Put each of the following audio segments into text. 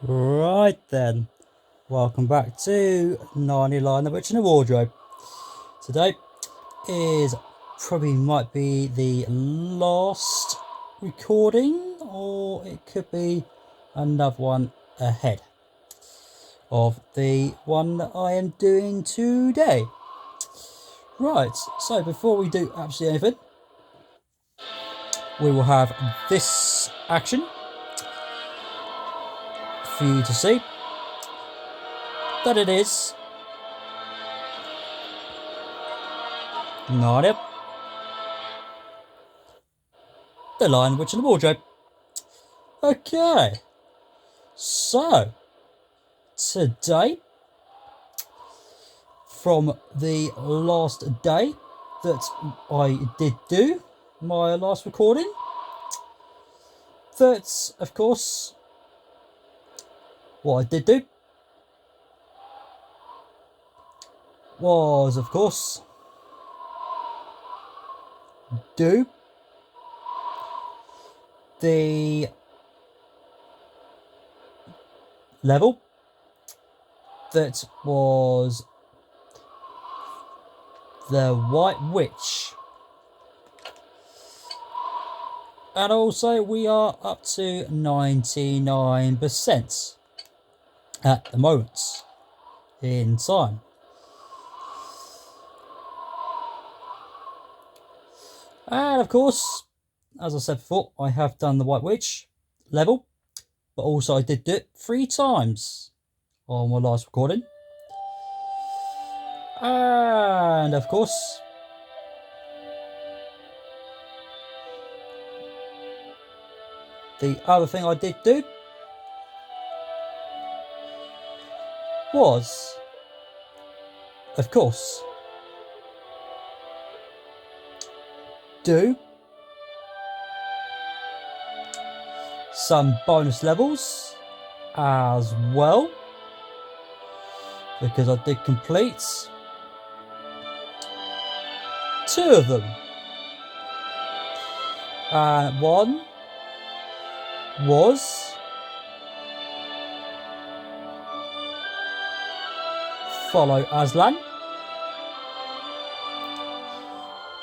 Right then, welcome back to Narnia, the Witch in the Wardrobe. Today is probably might be the last recording, or it could be another one ahead of the one that I am doing today. Right, so before we do absolutely anything, we will have this action for you to see that it is Narnia, the Lion, Witch in the Wardrobe. Okay, so today, from the last day that I did do my last recording, that's of course what I did do was of course do the level that was the White Witch, and also we are up to 99% at the moment in time. And of course, as I said before, I have done the White Witch level, but also I did do it 3 times on my last recording. And of course, the other thing I did do was, of course, do some bonus levels as well, because I did complete 2 of them, and one was Follow Aslan.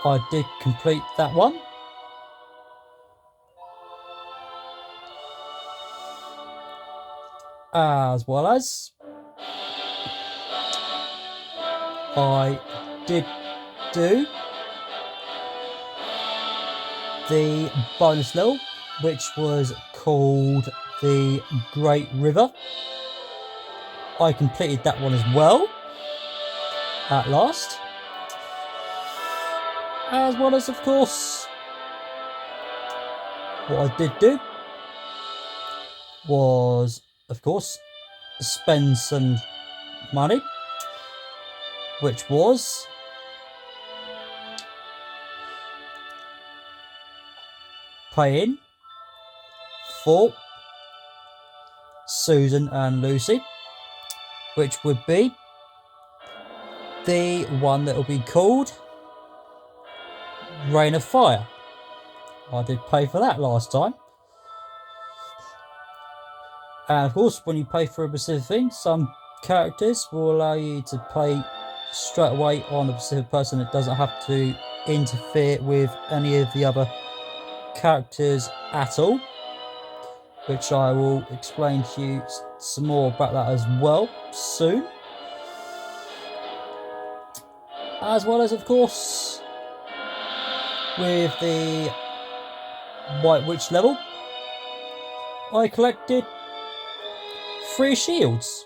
I did complete that one. As well as I did do the bonus level, which was called the Great River. I completed that one as well at last. As well as, of course, what I did do was, of course, spend some money, which was paying for Susan and Lucy, which would be the one that will be called Rain of Fire. I did pay for that last time. And of course, when you pay for a specific thing, some characters will allow you to pay straight away on a specific person. It doesn't have to interfere with any of the other characters at all, which I will explain to you some more about that as well soon. As well as, of course, with the White Witch level, I collected 3 shields,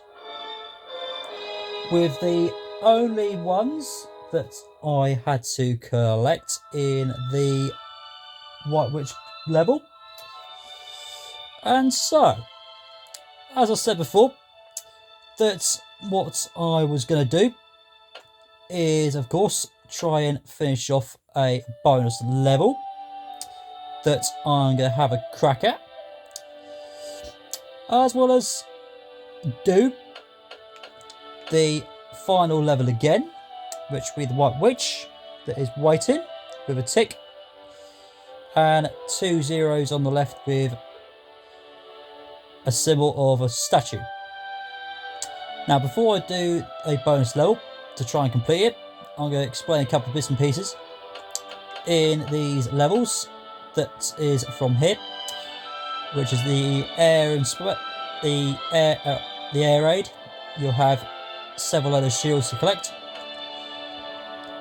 with the only ones that I had to collect in the White Witch level. And so, as I said before, that's what I was going to do is, of course, try and finish off a bonus level that I'm going to have a crack at, as well as do the final level again, which will be the White Witch that is waiting with a tick and 2 zeros on the left with a symbol of a statue. Now, before I do a bonus level to try and complete it, I'm going to explain a couple of bits and pieces in these levels. That is from here, which is the air and the air raid. You'll have several other shields to collect.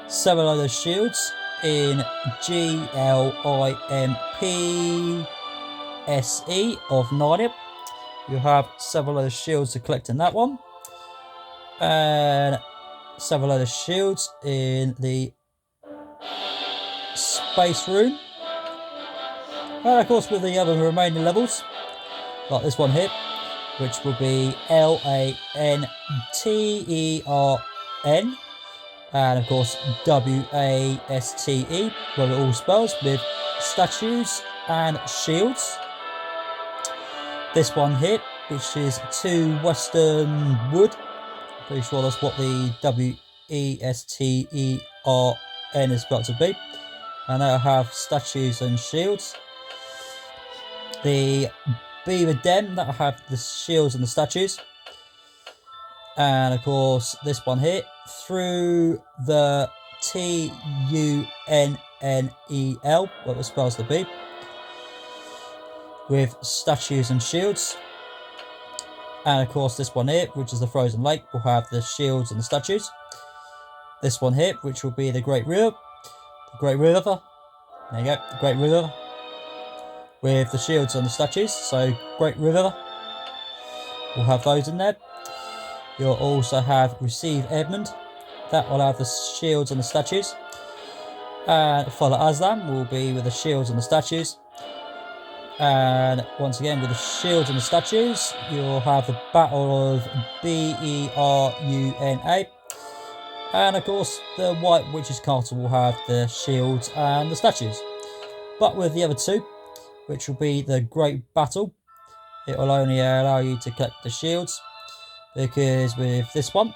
Several other shields in GLIMPSE of Narnia. You have several other shields to collect in that one, and several other shields in the space room. And of course, with the other remaining levels, like this one here, which will be LANTERN, and of course WASTE, where it all spells, with statues and shields. This one here, which is 2 Western Wood. Pretty sure that's what the WESTERN is spelled to be. And that'll have statues and shields. The Beaver Den, that'll have the shields and the statues. And of course, this one here, through the TUNNEL, what it spells to be, with statues and shields. And of course, this one here, which is the Frozen Lake, will have the shields and the statues. This one here, which will be the Great River. The Great River. There you go, the Great River. With the shields and the statues. So, Great River. We'll have those in there. You'll also have Receive Edmund. That will have the shields and the statues. And Follow Aslan will be with the shields and the statues. And once again, with the shields and the statues, you'll have the Battle of Beruna. And of course, the White Witch's Castle will have the shields and the statues. But with the other two, which will be the Great Battle, it will only allow you to collect the shields, because with this one,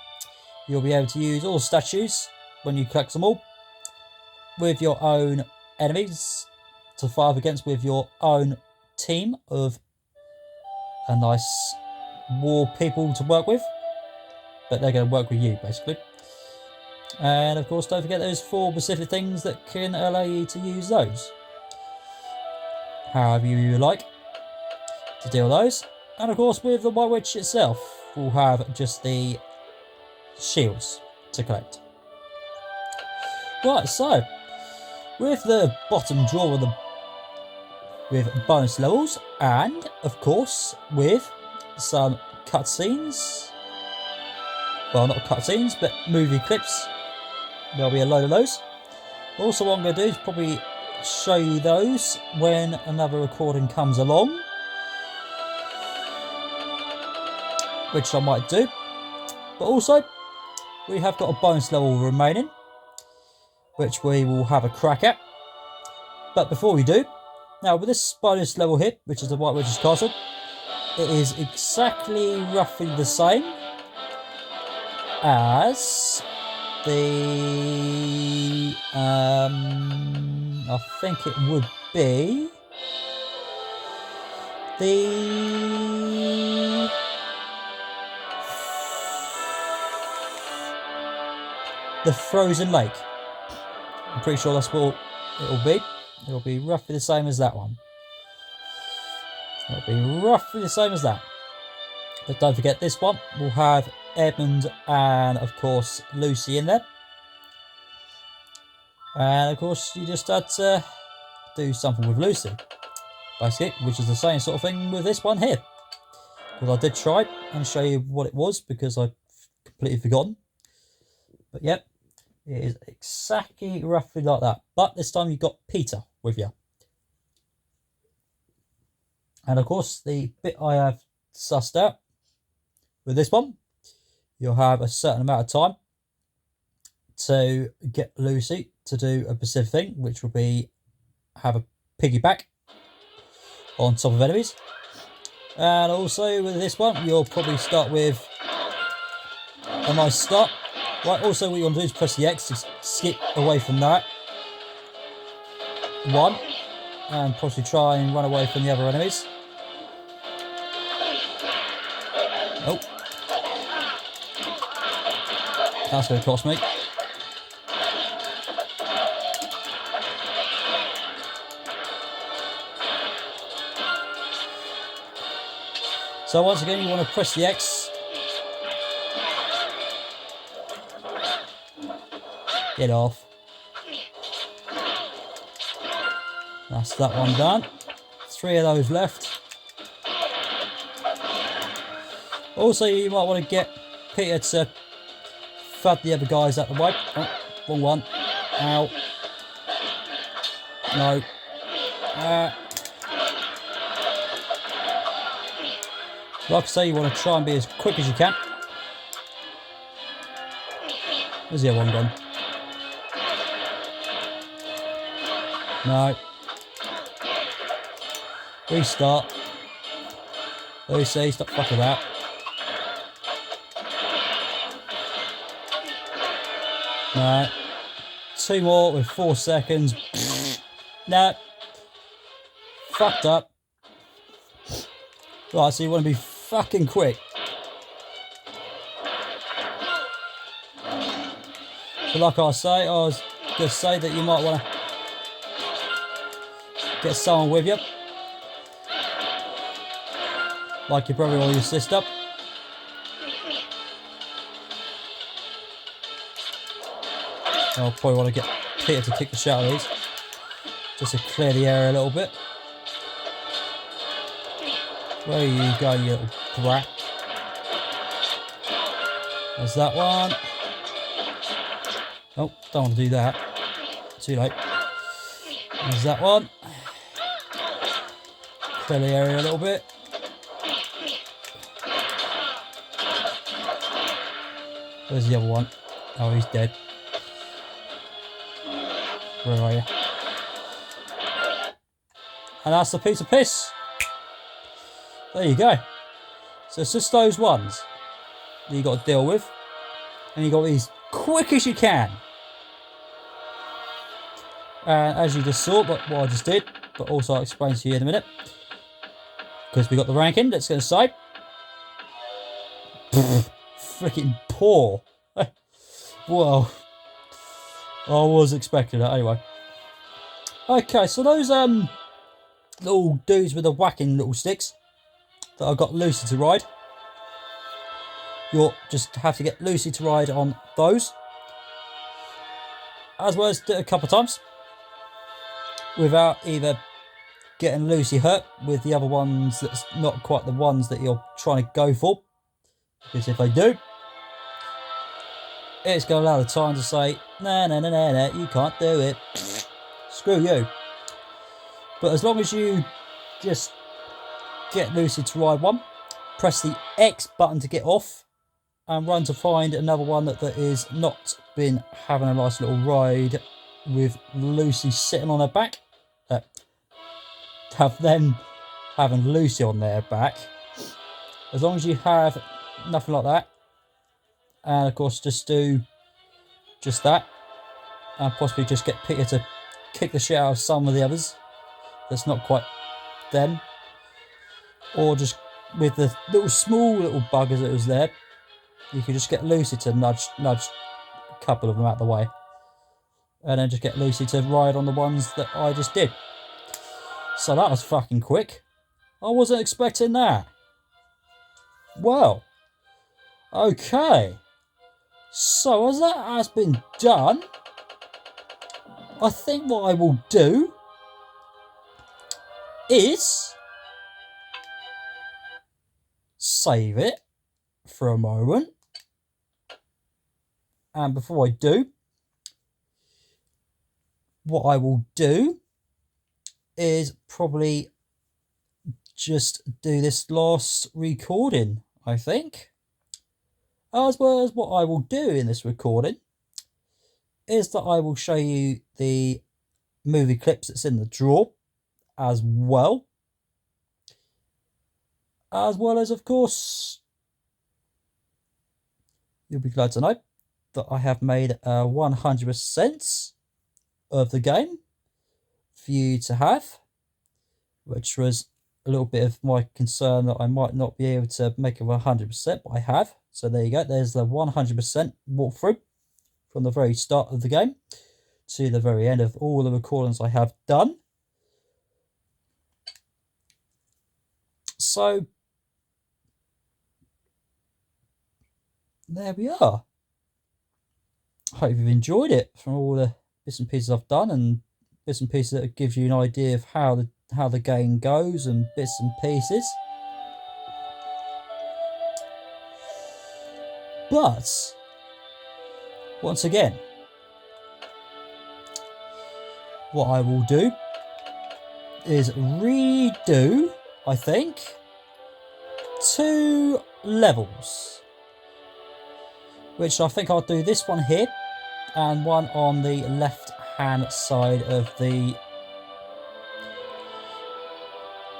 you'll be able to use all statues when you collect them all with your own enemies to fight against, with your own team of a nice war people to work with, but they're going to work with you basically. And of course, don't forget those 4 specific things that can allow you to use those however you like to deal those. And of course, with the White Witch itself, we'll have just the shields to collect. Right, so with the bottom drawer with bonus levels, and of course with some cutscenes, well, not cutscenes, but movie clips, there'll be a load of those. Also, what I'm going to do is probably show you those when another recording comes along, which I might do. But also, we have got a bonus level remaining, which we will have a crack at. But before we do, now with this bonus level here, which is the White Witch's Castle, it is exactly roughly the same as the I think it would be the Frozen Lake. I'm pretty sure that's what it'll be. It'll be roughly the same as that one. It'll be roughly the same as that. But don't forget, this one will have Edmund and of course Lucy in there. And of course, you just had to do something with Lucy, basically, which is the same sort of thing with this one here. Because I did try and show you what it was, because I've completely forgotten. But yep, it is exactly roughly like that. But this time you've got Peter with you. And of course, the bit I have sussed out with this one, you'll have a certain amount of time to get Lucy to do a specific thing, which will be have a piggyback on top of enemies. And also with this one, you'll probably start with a nice start. Right, also what you want to do is press the X to skip away from that one, and possibly try and run away from the other enemies. Oh. That's going to cost me. So once again, you want to press the X. Get off. That's that one done. 3 of those left. Also, you might want to get Peter to fud the other guys out the way. Oh, wrong one. Ow. No. Like I say, you want to try and be as quick as you can. Where's the other one gone? No. Restart. Lucy, stop fucking about. No. 2 more with 4 seconds. No. Fucked up. Right, so you want to be fucking quick. So like I say, I was going to say that you might want to get someone with you. Like your brother or your sister. I'll probably want to get Peter to kick the shit out of these. Just to clear the area a little bit. Where are you going, you little brat? There's that one. Oh, don't want to do that. Too late. There's that one. Clear the area a little bit. Where's the other one? Oh, he's dead. Where are you? And that's the piece of piss. There you go. So it's just those ones that you got to deal with. And you got these quick as you can. And as you just saw, but what I just did, but also I'll explain to you in a minute. Because we got the ranking that's going to say. Freaking poor. Well, I was expecting that anyway. Okay, so those little dudes with the whacking little sticks that I got Lucy to ride. You'll just have to get Lucy to ride on those. As well as do it a couple of times. Without either getting Lucy hurt with the other ones that's not quite the ones that you're trying to go for. Because if they do, it's going to allow the time to say, no, you can't do it. Screw you. But as long as you just get Lucy to ride one, press the X button to get off, and run to find another one that is not been having a nice little ride with Lucy sitting on her back. Have them having Lucy on their back. As long as you have nothing like that, and of course just do just that, and possibly just get Peter to kick the shit out of some of the others that's not quite them, or just with the little small little buggers that was there, you could just get Lucy to nudge a couple of them out of the way, and then just get Lucy to ride on the ones that I just did. So that was fucking quick. I wasn't expecting that. Well, okay. So as that has been done, I think what I will do is save it for a moment. And before I do, what I will do is probably just do this last recording, I think. As well as what I will do in this recording is that I will show you the movie clips that's in the drawer as well. As well as, of course, you'll be glad to know that I have made 100% of the game for you to have, which was a little bit of my concern that I might not be able to make it 100%, but I have. So there you go. There's the 100% walkthrough from the very start of the game to the very end of all the recordings I have done. So there we are. Hope you've enjoyed it from all the bits and pieces I've done, and bits and pieces that gives you an idea of how the game goes, and bits and pieces. But once again, what I will do is redo, I think, 2 levels, which I think I'll do this one here and one on the left hand side of the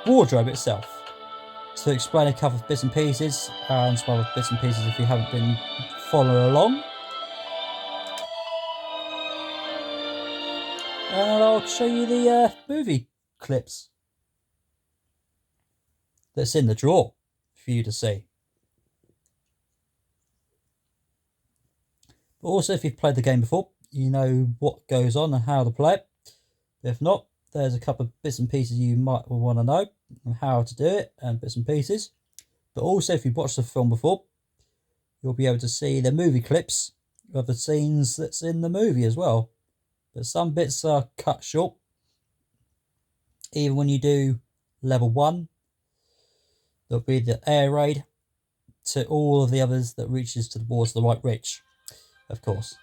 wardrobe itself, to explain a couple of bits and pieces and some other bits and pieces if you haven't been following along. And I'll show you the movie clips that's in the drawer for you to see. But also, if you've played the game before, you know what goes on and how to play it. If not, there's a couple of bits and pieces you might want to know and how to do it, and bits and pieces. But also, if you've watched the film before, you'll be able to see the movie clips of the scenes that's in the movie as well. But some bits are cut short. Even when you do level 1, there'll be the air raid to all of the others that reaches towards the White Ridge, of course.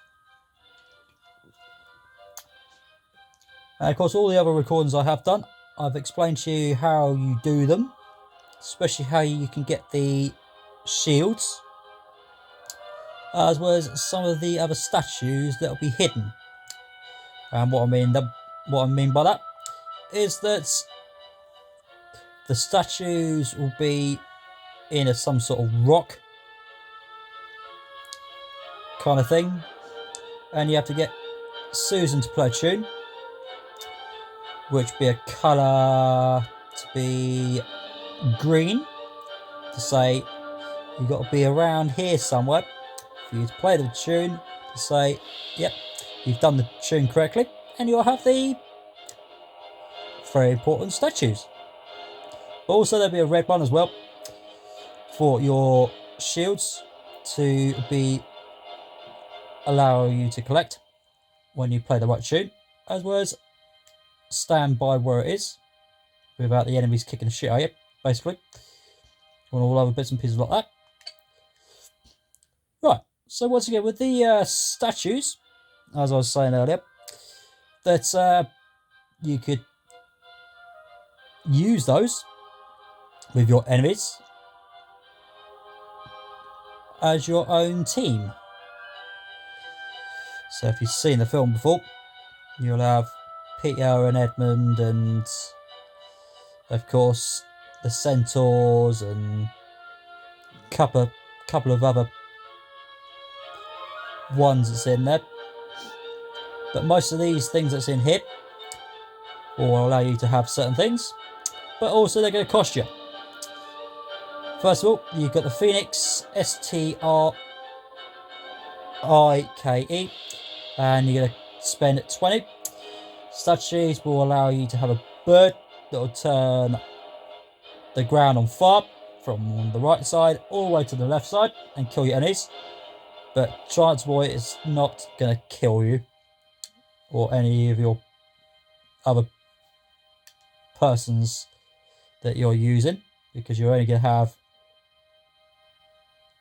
And of course, all the other recordings I have done, I've explained to you how you do them, especially how you can get the shields, as well as some of the other statues that will be hidden. And what I mean by that is that the statues will be in some sort of rock kind of thing, and you have to get Susan to play a tune, which would be a colour to be green, to say you've got to be around here somewhere for you to play the tune, to say, yep, you've done the tune correctly, and you'll have the very important statues. But also there'll be a red one as well for your shields to be allow you to collect when you play the right tune, as well as stand by where it is without the enemies kicking the shit out of you, basically, and all other bits and pieces like that. Right, so once again, with the statues, as I was saying earlier, that you could use those with your enemies as your own team. So if you've seen the film before, you'll have Peter and Edmund, and of course the centaurs and couple of other ones that's in there. But most of these things that's in here will allow you to have certain things, but also they're going to cost you. First of all, you've got the Phoenix Strike, and you're going to spend 20. Statues will allow you to have a bird that will turn the ground on fire from the right side all the way to the left side and kill your enemies. But transport is not going to kill you or any of your other persons that you're using, because you're only going to have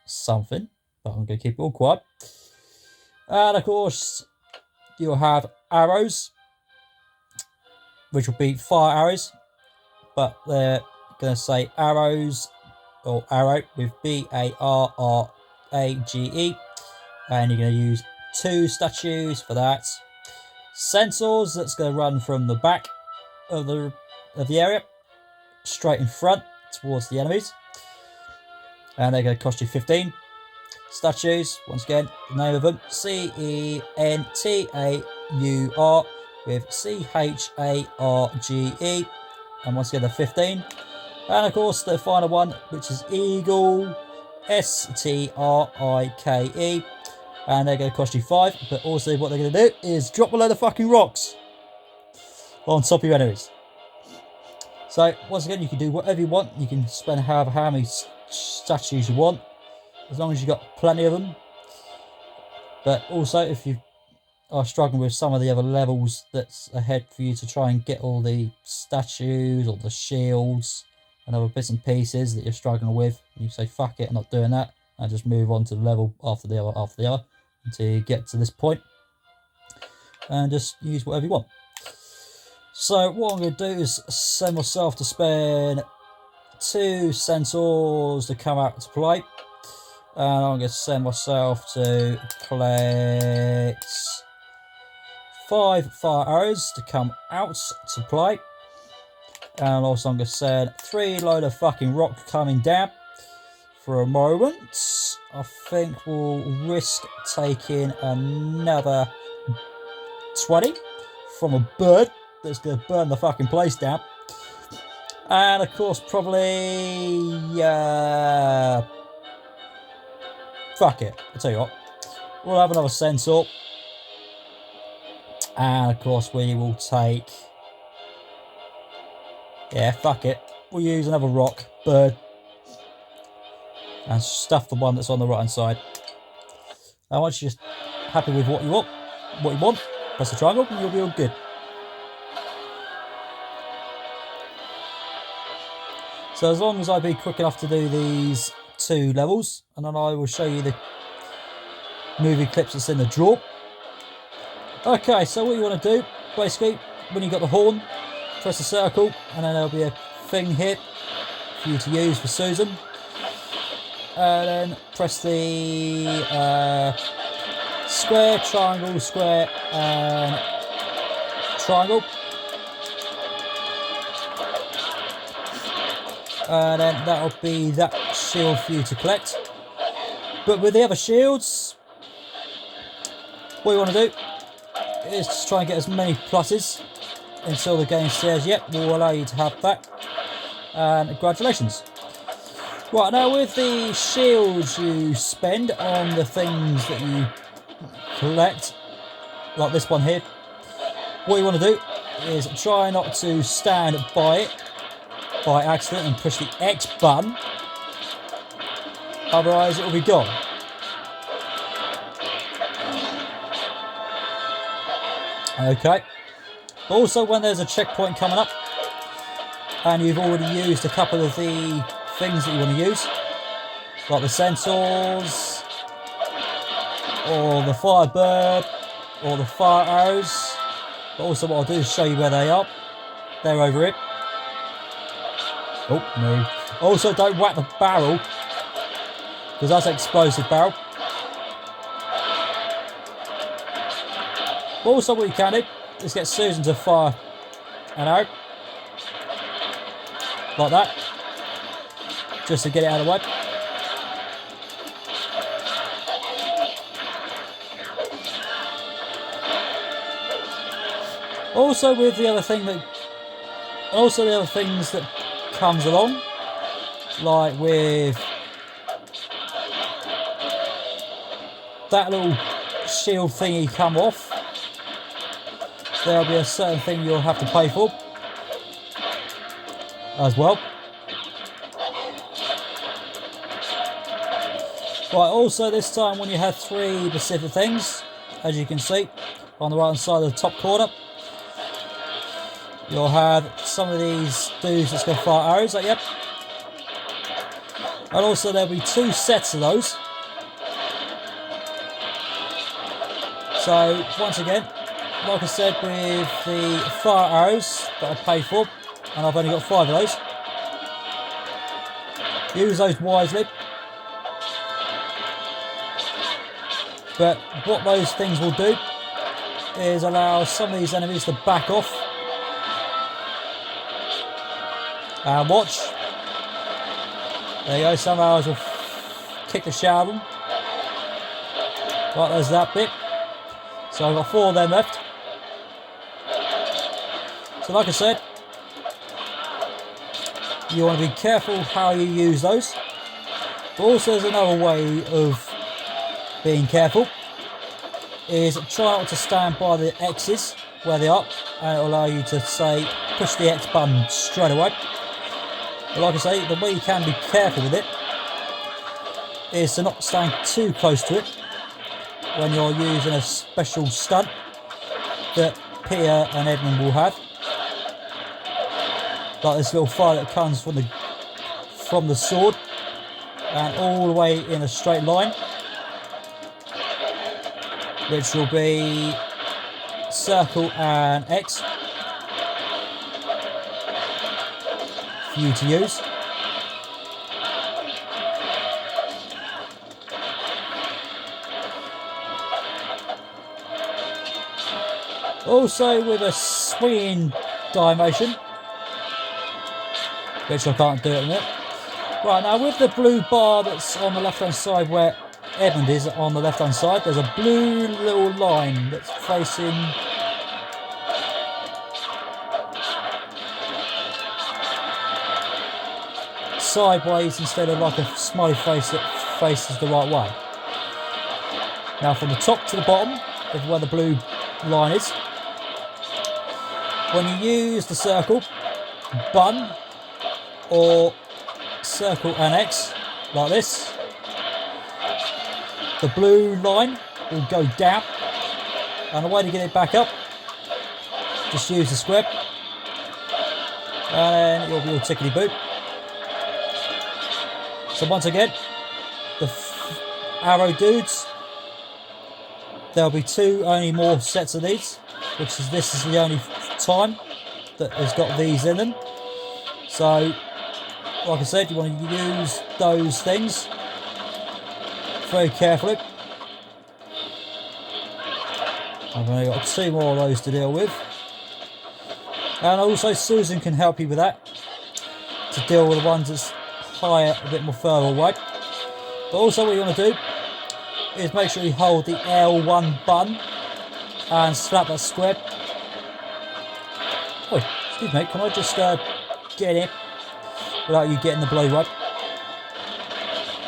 something, but I'm going to keep it all quiet. And of course, you'll have arrows, which will be fire arrows, but they're going to say arrows or arrow with BARRAGE, and you're going to use 2 statues for that. Centaurs, that's going to run from the back of the area straight in front towards the enemies, and they're going to cost you 15. Statues, once again, the name of them, CENTAUR with CHARGE, and once again they're 15. And of course the final one, which is Eagle, Strike, and they're going to cost you 5, but also what they're going to do is drop a load of fucking rocks on top of your enemies. So once again, you can do whatever you want. You can spend however how many statues you want, as long as you've got plenty of them. But also, if you are struggling with some of the other levels that's ahead for you to try and get all the statues or the shields and other bits and pieces that you're struggling with, you say fuck it, I'm not doing that, and just move on to the level after the other until you get to this point, and just use whatever you want. So what I'm going to do is send myself to spend 2 centaurs to come out to play, and I'm going to send myself to collect 5 fire arrows to come out to play, and also I'm going to send 3 load of fucking rock coming down. For a moment, I think we'll risk taking another 20 from a bird that's going to burn the fucking place down. And of course, probably fuck it, I'll tell you what, we'll have another centaur. And of course we will take, fuck it, we'll use another rock, bird, and stuff the one that's on the right hand side. And once you're just happy with what you want, press the triangle and you'll be all good. So as long as I be quick enough to do these 2 levels, and then I will show you the movie clips that's in the drawer. Okay, so what you want to do, basically, when you've got the horn, press the circle, and then there'll be a thing here for you to use for Susan. And then press the square, triangle, square, and triangle. And then that'll be that shield for you to collect. But with the other shields, what you want to do is just try and get as many pluses until the game says, yep, we'll allow you to have that. And congratulations. Right, now with the shields you spend on the things that you collect, like this one here, what you want to do is try not to stand by it by accident and push the X button, otherwise it will be gone. Okay, also when there's a checkpoint coming up and you've already used a couple of the things that you want to use, like the centaurs or the firebird or the fire arrows, but also what I'll do is show you where they are. They're over here. Oh no. Also don't whack the barrel, because that's an explosive barrel. Also what you can do is get Susan to fire an arrow like that, just to get it out of the way. Also with the other thing that, also the other things that comes along, like with that little shield thingy come off, there'll be a certain thing you'll have to pay for as well. Right, also this time when you have 3 specific things, as you can see on the right hand side of the top corner, you'll have some of these dudes that's going to fire arrows at you. And also there'll be 2 sets of those. So once again, like I said, with the fire arrows that I paid for, and I've only got 5 of those, use those wisely. But what those things will do is allow some of these enemies to back off. And watch. There you go, some arrows will kick the shit out of them. Right, there's that bit. So I've got 4 of them left. So like I said, You want to be careful how you use those. But also there's another way of being careful, is try not to stand by the X's where they are, and it will allow you to say push the X button straight away. But like I say, the way you can be careful with it is to not stand too close to it when you're using a special stunt that Peter and Edmund will have, like this little fire that comes from the sword and all the way in a straight line, which will be circle and X for you to use. Also with a swinging dimension, which I can't do it in it. Right, now with the blue bar that's on the left hand side where Edmund is on the left hand side, there's a blue little line that's facing sideways instead of like a smiley face that faces the right way. Now from the top to the bottom of where the blue line is, when you use the circle, button, or circle and X, like this, the blue line will go down, and the way to get it back up, just use the square, and it'll be all tickety-boo. So once again, the arrow dudes, there'll be only more sets of these, which is this is the only time that has got these in them. So like I said, you want to use those things very carefully. I've only got 2 more of those to deal with, and also Susan can help you with that, to deal with the ones that's higher, a bit more further away. But also what you want to do is make sure you hold the L1 button and slap that square. Oh, excuse me, can I just get in without you getting the blow right?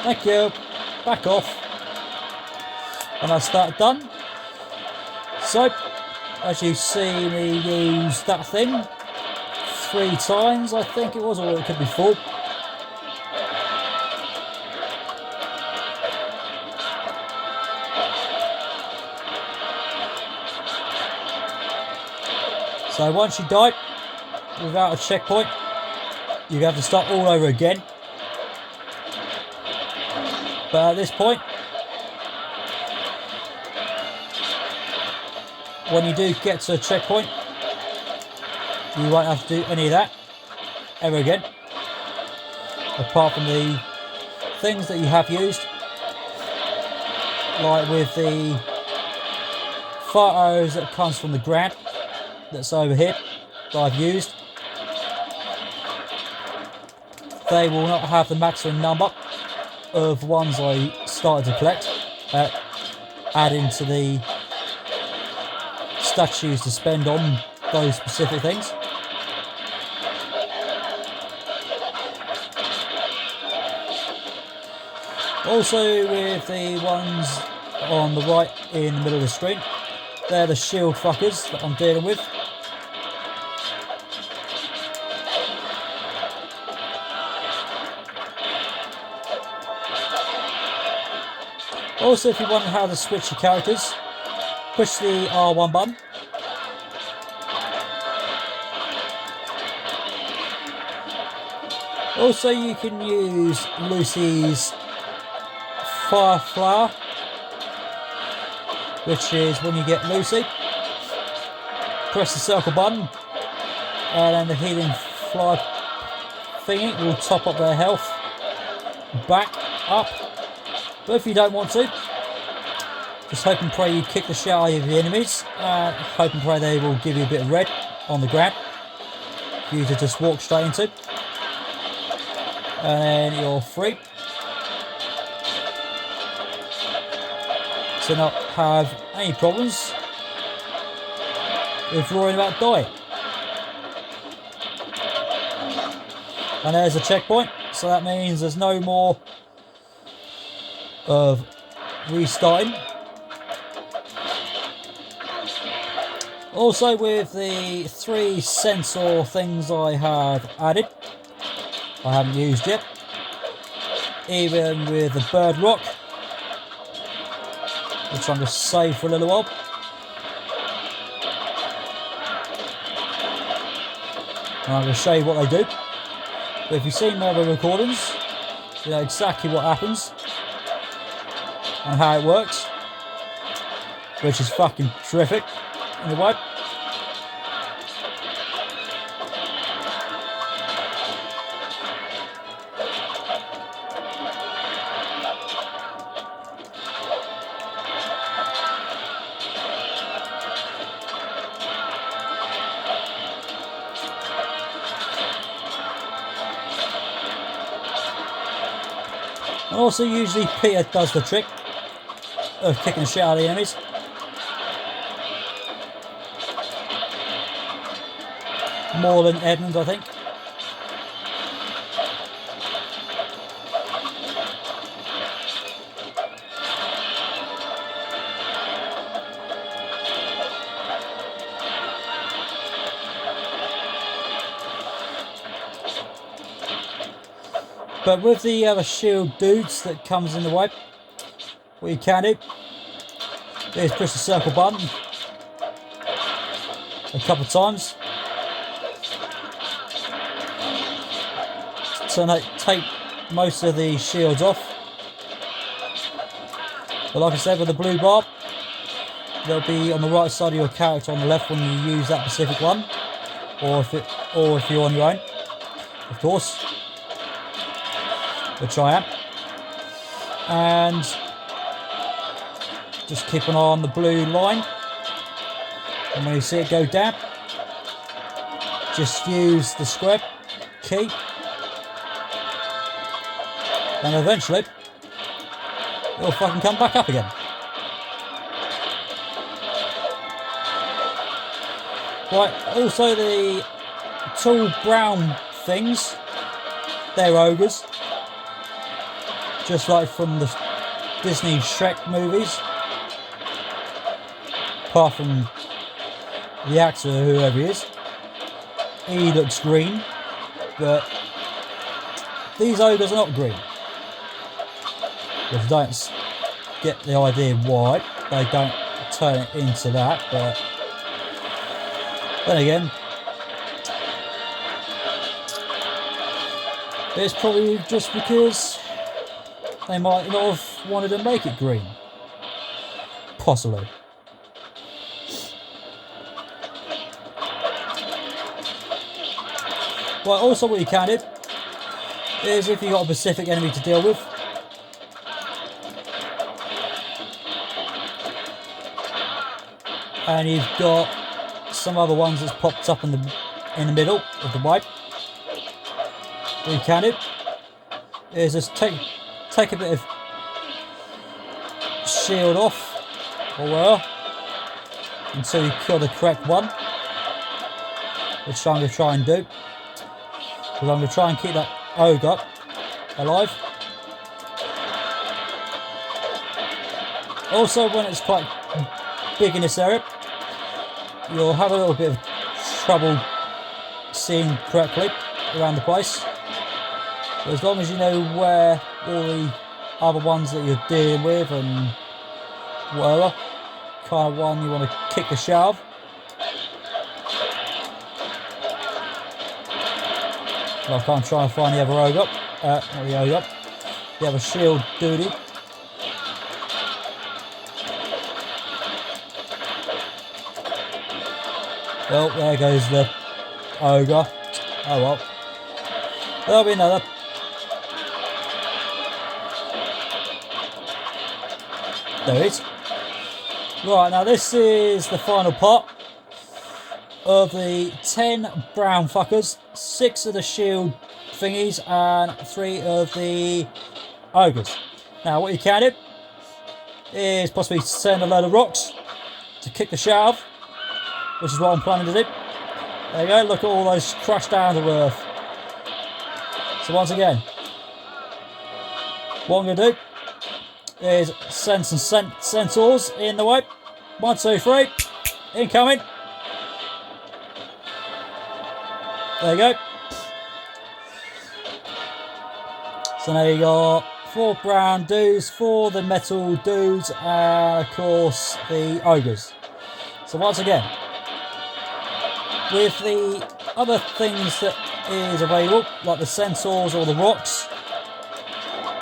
Thank you. Back off. And that's that done. So, as you see me use that thing 3 times, I think it was, or it could be 4. So once you die without a checkpoint, you have to start all over again. But at this point, when you do get to a checkpoint, you won't have to do any of that ever again, apart from the things that you have used, like with the fire arrows that comes from the ground that's over here that I've used. They will not have the maximum number of ones I started to collect, adding to the statues to spend on those specific things. Also with the ones on the right in the middle of the screen, they're the shield fuckers that I'm dealing with. Also, if you wonder how to switch your characters, push the R1 button. Also, you can use Lucy's Fire Flower, which is when you get Lucy, press the circle button, and then the healing fly thingy will top up their health back up. But if you don't want to, just hope and pray you kick the shit out of your enemies, and hope and pray they will give you a bit of red on the ground for you to just walk straight into, and then you're free to not have any problems with worrying about dying. And there's a checkpoint, so that means there's no more of restarting. Also, with the 3 sensor things I have added, I haven't used yet, even with the bird rock, which I'm going to save for a little while. And I'm going to show you what they do. But if you've seen my other recordings, you know exactly what happens and how it works, which is fucking terrific in a way. And also usually Peter does the trick of kicking the shit out of the enemies. More than Edmund, I think. But with the other shield dudes that comes in the way, what you can do is push the circle button a couple of times to take most of the shields off. But like I said, with the blue bar, they'll be on the right side of your character, on the left when you use that specific one, or if you're on your own, of course, which I am. And just keep an eye on the blue line, and when you see it go down, just use the square key, and eventually it'll fucking come back up again. Right, also the tall brown things, they're ogres, just like from the Disney Shrek movies, apart from the actor, whoever he is. He looks green, but these ogres are not green. If you don't get the idea why they don't turn it into that, but then again, it's probably just because they might not have wanted to make it green. Possibly. Well, also what you can do is, if you've got a specific enemy to deal with, and you've got some other ones that's popped up in the middle of the wipe, what you can do is just take a bit of shield off, or whatever, until you kill the correct one, which I'm going to try and do, because I'm going to try and keep that ogre alive. Also, when it's quite big in this area, you'll have a little bit of trouble seeing correctly around the place. But as long as you know where all the other ones that you're dealing with and whatever kind of one you want to kick the shit out of. I can't try and find the other ogre, not the ogre, the other shield duty. Well, there goes the ogre. Oh well. There'll be another. There it is. Right, now this is the final part of the 10 brown fuckers, 6 of the shield thingies and 3 of the ogres. Now what you can do is possibly send a load of rocks to kick the shit out of, which is what I'm planning to do. There you go, look at all those crushed down to earth. So once again, what I'm going to do is send some centaurs in the way. 1, 2, 3. Incoming. There you go. So now you got 4 brown dudes, 4 the metal dudes, and of course the ogres. So once again, with the other things that is available, like the centaurs or the rocks,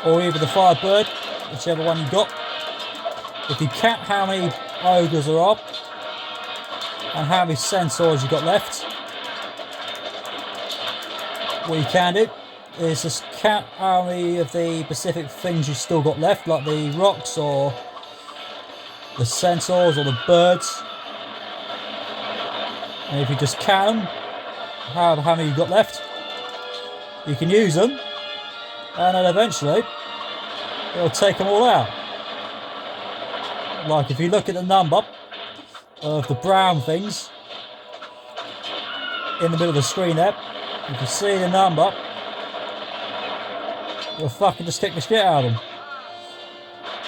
or even the firebird, whichever one you got, if you count how many ogres there are and how many centaurs you got left, what you can do is just count how many of the specific things you still got left, like the rocks or the centaurs or the birds. And if you just count them, how many you got left, you can use them, and then eventually it'll take them all out. Like if you look at the number of the brown things in the middle of the screen there, if you see the number, you'll fucking just kick the shit out of them.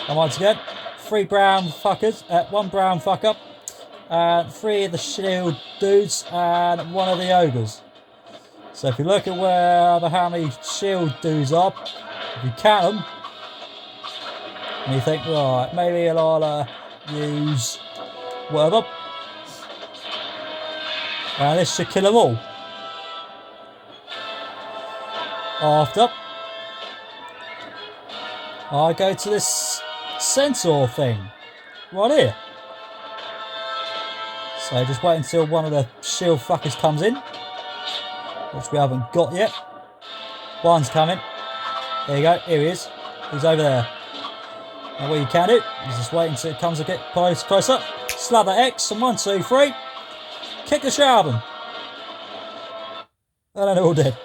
And once again, 3 brown fuckers, 1 brown fucker, and 3 of the shield dudes, and 1 of the ogres. So if you look at how many shield dudes are, if you count them, and you think, right, maybe I'll use whatever, and this should kill them all. After, I go to this centaur thing, right here. So just wait until one of the shield fuckers comes in, which we haven't got yet. One's coming. There you go, here he is. He's over there. Now what you can do is just wait until it comes a bit closer. Slather X and 1, 2, 3. Kick the shit out of them. And then they're all dead.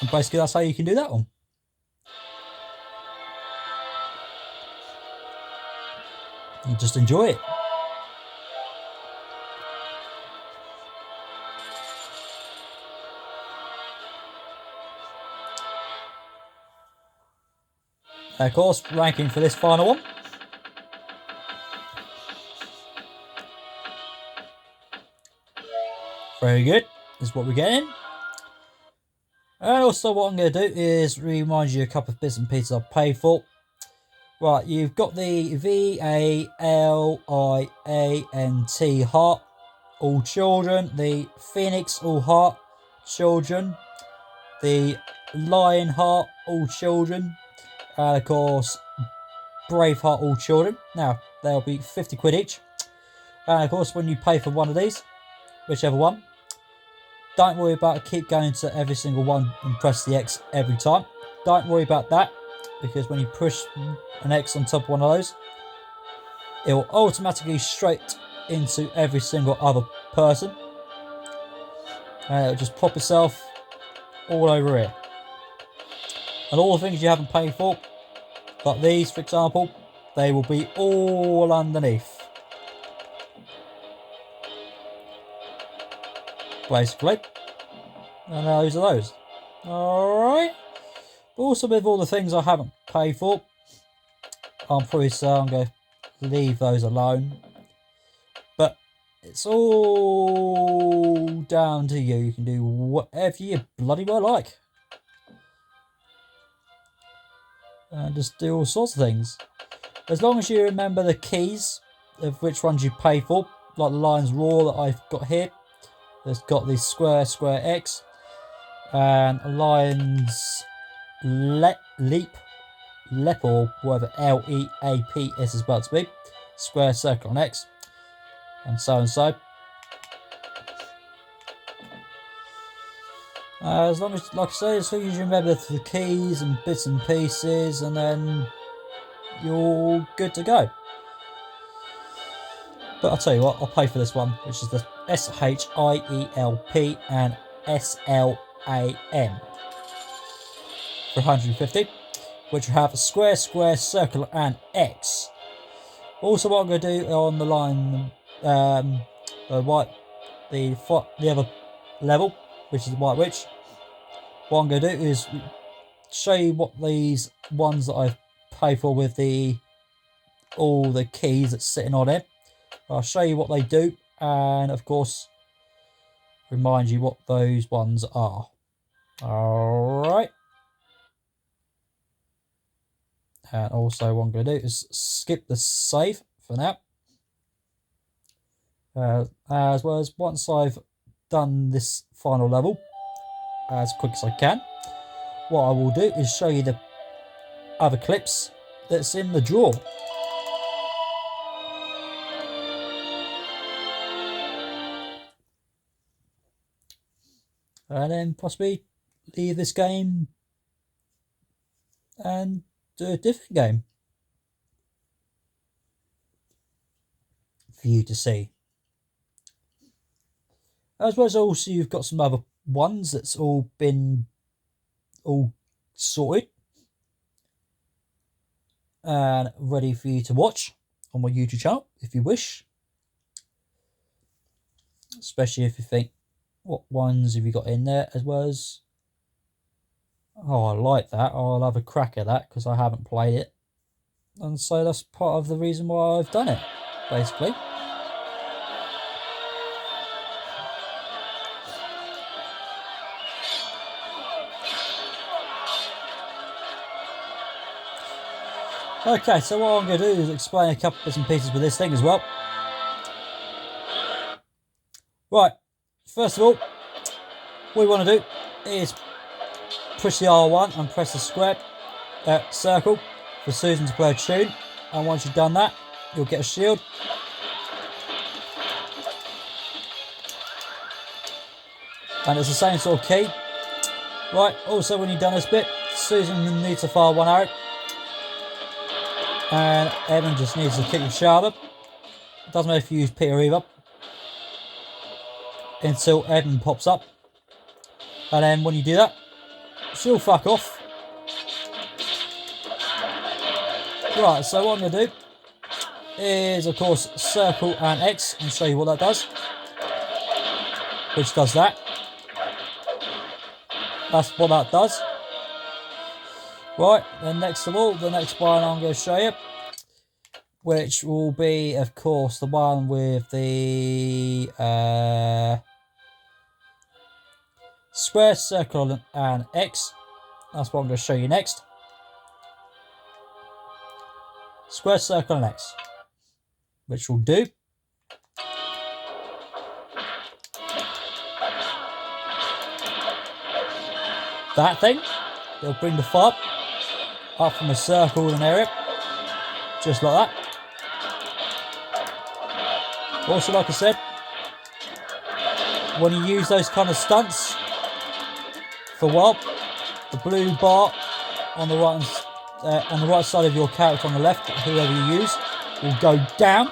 And basically that's how you can do that one. And just enjoy it. Of course, ranking for this final one. Very good, is what we're getting. And also what I'm going to do is remind you a couple of bits and pieces I've paid for. Right, you've got the VALIANT heart, all children. The Phoenix, all heart, children. The Lion heart, all children. And of course, Braveheart, all children. Now, they'll be 50 quid each. And of course, when you pay for one of these, whichever one, don't worry about keep going to every single one and press the X every time. Don't worry about that, because when you push an X on top of one of those, it will automatically straight into every single other person. And it'll just pop itself all over here. And all the things you haven't paid for, like these for example, they will be all underneath. Basically. And those are those. Alright. Also with all the things I haven't paid for, I'm going to leave those alone. But it's all down to you. You can do whatever you bloody well like. And just do all sorts of things. As long as you remember the keys of which ones you pay for, like the Lion's Roar that I've got here. It's got the square X, and Lion's Leap, or whatever, LEAP is about to be, square, circle, and X, and so and so. As long as, like I say, as long as you remember the keys and bits and pieces, and then you're good to go. But I'll tell you what, I'll pay for this one, which is the SHIELP and SLAM for 150, which will have a square, circle, and X. Also, what I'm going to do on the line, the other level, which is the White Witch. What I'm going to do is show you what these ones that I've paid for with all the keys that's sitting on it. I'll show you what they do, and of course, remind you what those ones are. Alright. And also what I'm going to do is skip the save for now. As well as once I've done this final level as quick as I can, what I will do is show you the other clips that's in the drawer. And then possibly leave this game and do a different game for you to see. As well as also you've got some other ones that's all been sorted and ready for you to watch on my YouTube channel if you wish. Especially if you think, what ones have you got in there? As well as, oh, I like that, I'll have a crack at that because I haven't played it. And so that's part of the reason why I've done it, basically. Okay, so what I'm going to do is explain a couple bits and pieces with this thing as well. Right, first of all, what we want to do is push the R1 and press the square circle for Susan to play a tune. And once you've done that, you'll get a shield. And it's the same sort of key. Right, also when you've done this bit, Susan needs to fire one arrow. And Evan just needs to kick the shard up. It doesn't matter if you use Peter either. Until Evan pops up. And then when you do that, she'll fuck off. Right, so what I'm going to do is, of course, circle and X and show you what that does. Which does that. That's what that does. Right, then next of all, the next one I'm going to show you, which will be, of course, the one with the square, circle, and X. That's what I'm going to show you next. Square, circle, and X, which will do. That thing, it'll bring the fire up from a circle and area, just like that. Also, like I said, when you use those kind of stunts, for a while, the blue bar on the right side of your character on the left, whoever you use, will go down.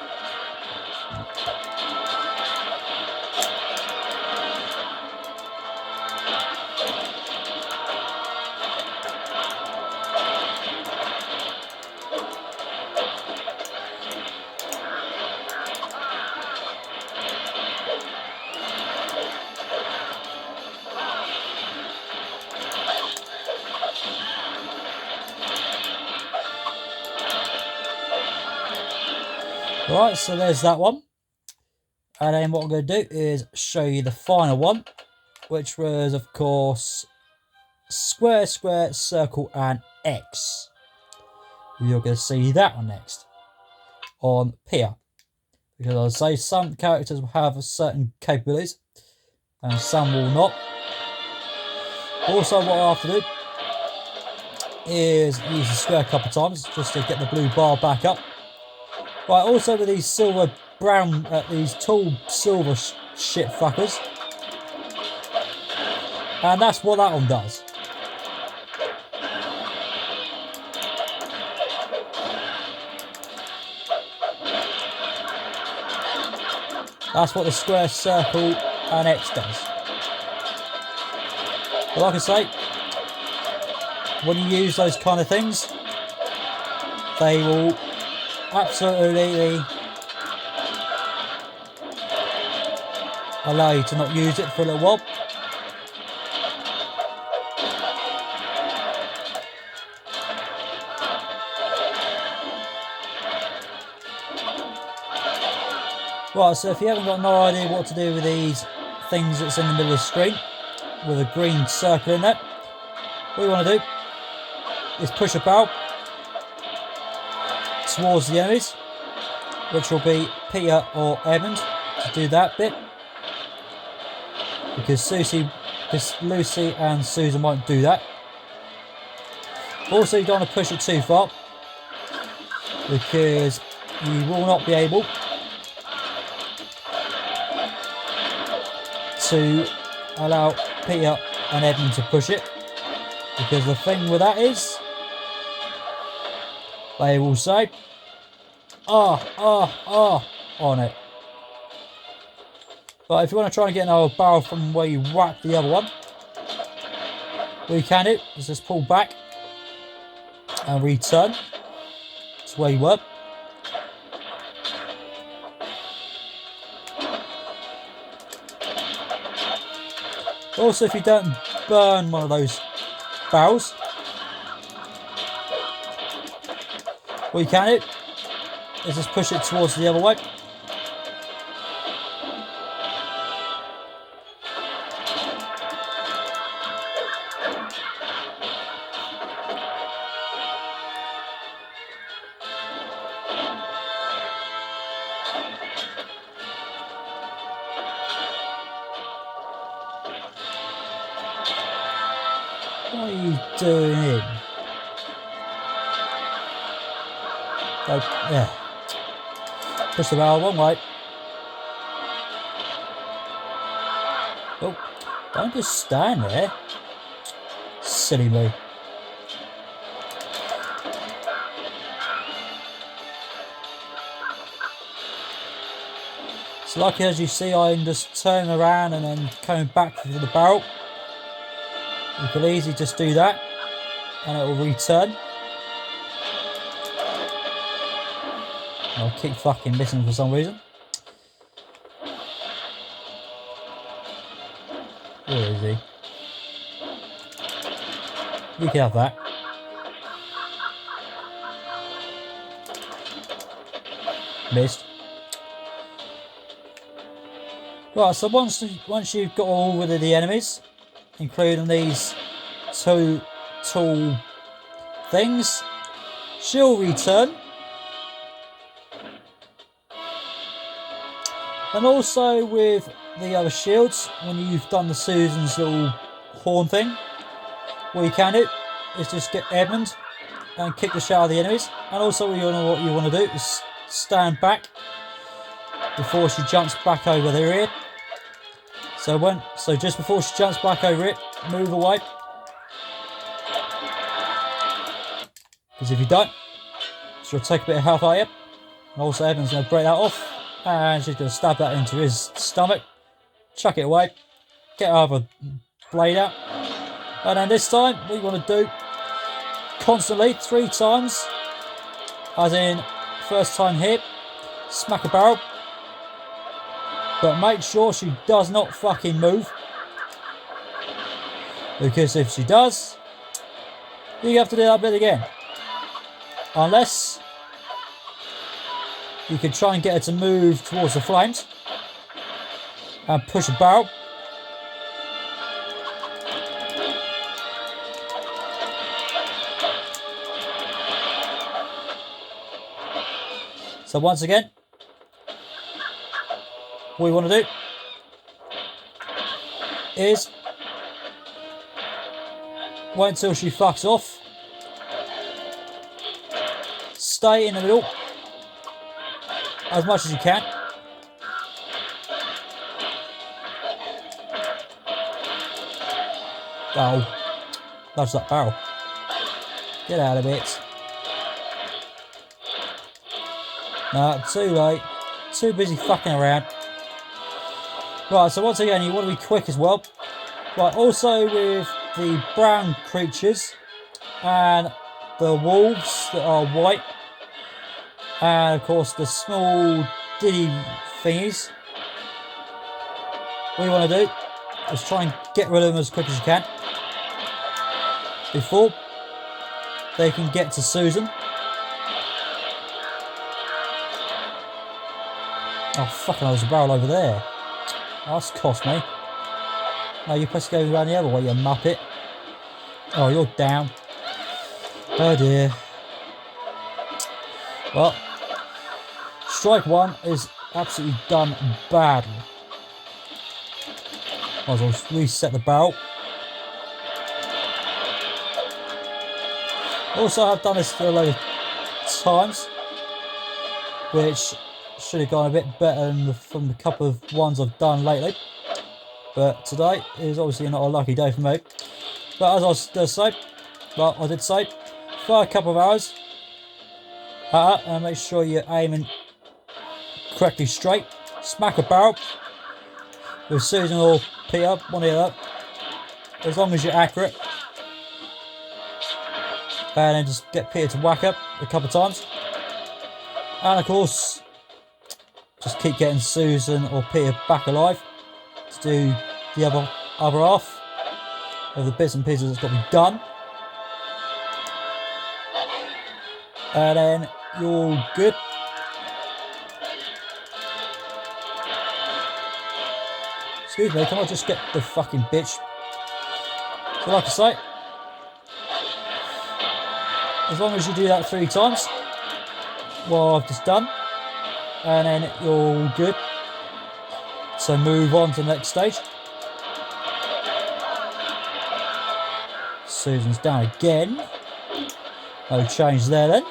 Right, so there's that one. And then what I'm going to do is show you the final one, which was, of course, square, square, circle, and X. You're going to see that one next on Pia. Because I'll say some characters will have certain capabilities and some will not. Also, what I have to do is use the square a couple of times just to get the blue bar back up. Right, also with these silver brown, these tall silver shit fuckers. And that's what that one does. That's what the square, circle, and X does. But like I say, when you use those kind of things, they will absolutely allow you to not use it for a little while. Right, so if you haven't got no idea what to do with these things that's in the middle of the screen with a green circle in there, what you want to do is push a barrel towards the enemies, which will be Peter or Edmund to do that bit, because Lucy and Susan won't do that. Also, you don't want to push it too far, because you will not be able to allow Peter and Edmund to push it, because the thing with that is they will say on it. But if you want to try and get another barrel from where you whack the other one, what you can do is just pull back and return to where you were. Also, if you don't burn one of those barrels, what you can do is just push it towards the other way. What are you doing? Yeah. Push the barrel one way. Oh, don't just stand there. Silly me. It's lucky, as you see, I'm just turning around and then coming back for the barrel. You can easily just do that and it will return. I'll keep fucking missing for some reason. Where is he? You can have that. Missed. Right, so once you've got all rid of the enemies, including these two tall things, she'll return. And also with the other shields, when you've done the Susan's little horn thing, what you can do is just get Edmund and kick the shit out of the enemies. And also what you want to do is stand back before she jumps back over the ear. So just before she jumps back over it, move away. Because if you don't, she'll take a bit of health out of you. And also Edmund's going to break that off. And she's going to stab that into his stomach. Chuck it away. Get her other blade out. And then this time, what you want to do, constantly, 3 times. As in, first time hit, smack a barrel. But make sure she does not fucking move. Because if she does, you have to do that bit again. Unless you can try and get her to move towards the flames and push a barrel. So once again, what we want to do is wait until she fucks off. Stay in the middle as much as you can. Oh, that's that barrel. Get out of it. No, too late. Too busy fucking around. Right, so once again, you want to be quick as well. Right, also with the brown creatures and the wolves that are white, And of course the small diddy thingies. What you want to do is try and get rid of them as quick as you can before they can get to Susan. Oh fucking hell, there's a barrel over there. Oh, that's cost me. No, you're supposed to go around the other way, you muppet. Oh, you're down. Oh dear. Well, strike one is absolutely done badly. Might as well reset the barrel. Also, I've done this a load of times, which should have gone a bit better than from the couple of ones I've done lately. But today is obviously not a lucky day for me. But as I was going to say, well, I did say, for a couple of hours, and make sure you're aiming correctly straight. Smack a barrel with Susan or Peter, one or the other, as long as you're accurate. And then just get Peter to whack up a couple of times. And of course, just keep getting Susan or Peter back alive to do the other half of the bits and pieces that's got to be done. And then you're all good. Excuse me, can I just get the fucking bitch? So like I say, as long as you do that 3 times, what I've just done, and then you're all good. So move on to the next stage. Susan's down again. No change there then.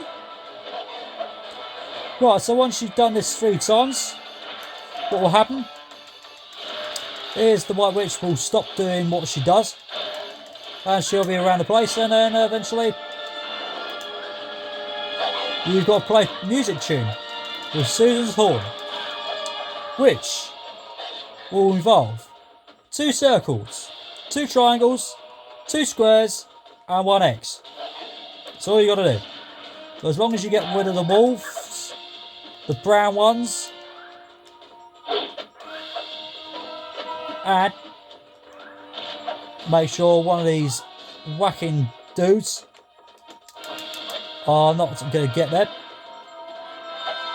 Right, so once you've done this 3 times, what will happen is the White Witch will stop doing what she does, and she'll be around the place, and then eventually you've got to play a music tune with Susan's horn, which will involve 2 circles, 2 triangles, 2 squares, and 1 X. That's all you got to do. So as long as you get rid of the wolves, the brown ones, and make sure one of these whacking dudes are not going to get there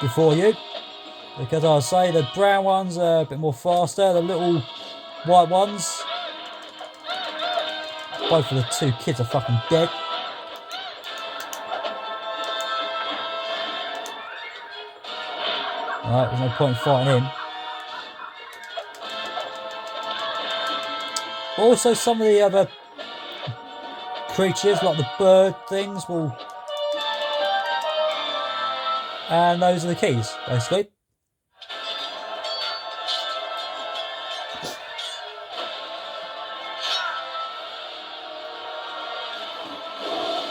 before you, because I'll say the brown ones are a bit more faster, the little white ones, both of the 2 kids are fucking dead. Alright, there's no point in fighting him. Also, some of the other creatures, like the bird things, will... And those are the keys, basically.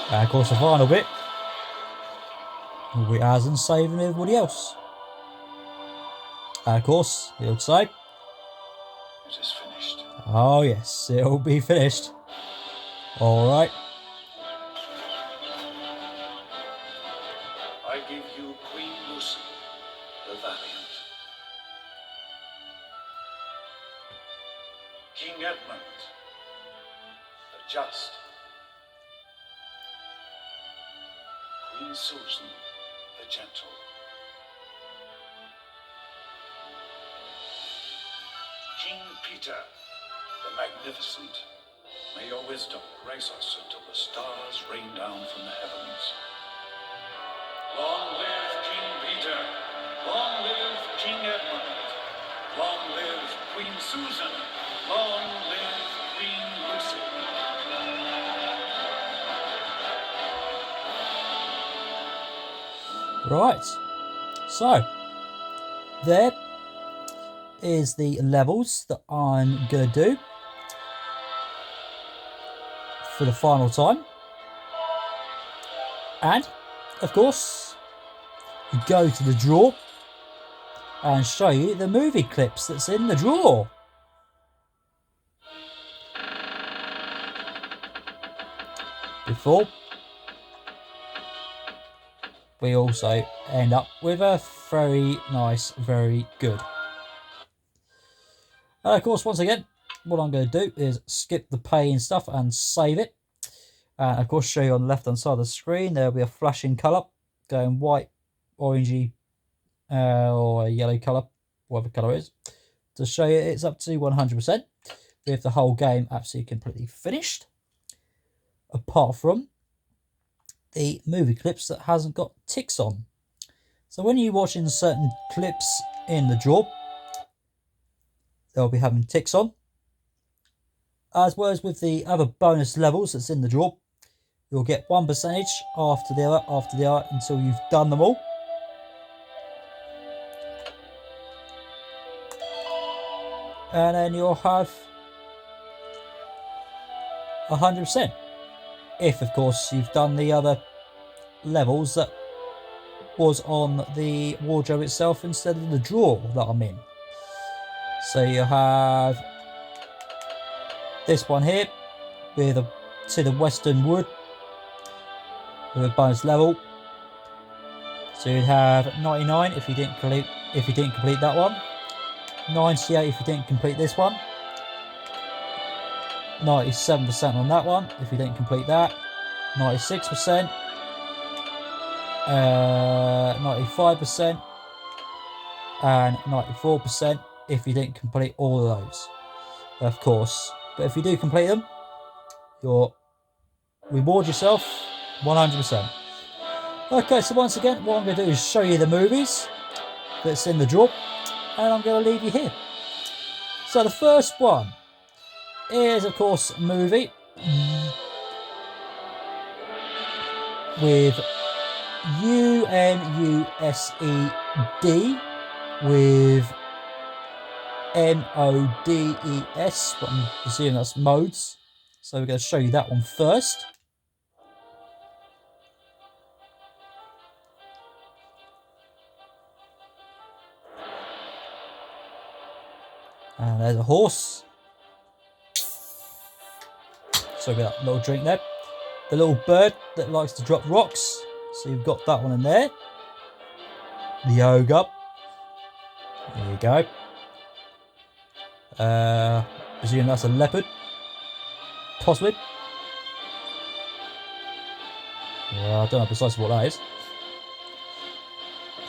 And of course, the final bit will be Asen saving everybody else. And of course, he'll say, "It is finished." oh yes, it'll be finished. Alright. I give you Queen Lucy, the valiant, King Edmund, the just, Queen Susan, the gentle, King Peter, the magnificent. May your wisdom grace us until the stars rain down from the heavens. Long live King Peter! Long live King Edmund! Long live Queen Susan! Long live Queen Lucy! Right. So, there is the levels that I'm going to do for the final time. And, of course, go to the drawer and show you the movie clips that's in the drawer. we also end up with a very nice, very good. And of course, once again, what I'm going to do is skip the paying stuff and save it. And of course, show you on the left hand side of the screen, there'll be a flashing colour going white, orangey, or a yellow colour, whatever colour it is, to show you it's up to 100% with the whole game absolutely completely finished, apart from the movie clips that hasn't got ticks on. So when you're watching certain clips in the draw, they'll be having ticks on, as well as with the other bonus levels that's in the draw. You'll get one percentage after the other until you've done them all. And then you'll have 100%. If, of course, you've done the other levels that was on the wardrobe itself instead of the draw that I'm in. So you have this one here with a to the Western Wood with a bonus level. So you'd have 99 if you didn't complete that one, 98 if you didn't complete this one, 97% on that one if you didn't complete that, 96%, 95%, and 94% if you didn't complete all of those, of course. But if you do complete them, you'll reward yourself 100%. Okay, so once again, what I'm going to do is show you the movies that's in the draw, and I'm going to leave you here. So the first one is, of course, a movie with UNUSED with MODES, but I'm assuming that's modes. So we're going to show you that one first. And there's a horse. So we got a little drink there. The little bird that likes to drop rocks. So you've got that one in there. The ogre. There you go. Presume that's a leopard. Possibly. Yeah, I don't know precisely what that is.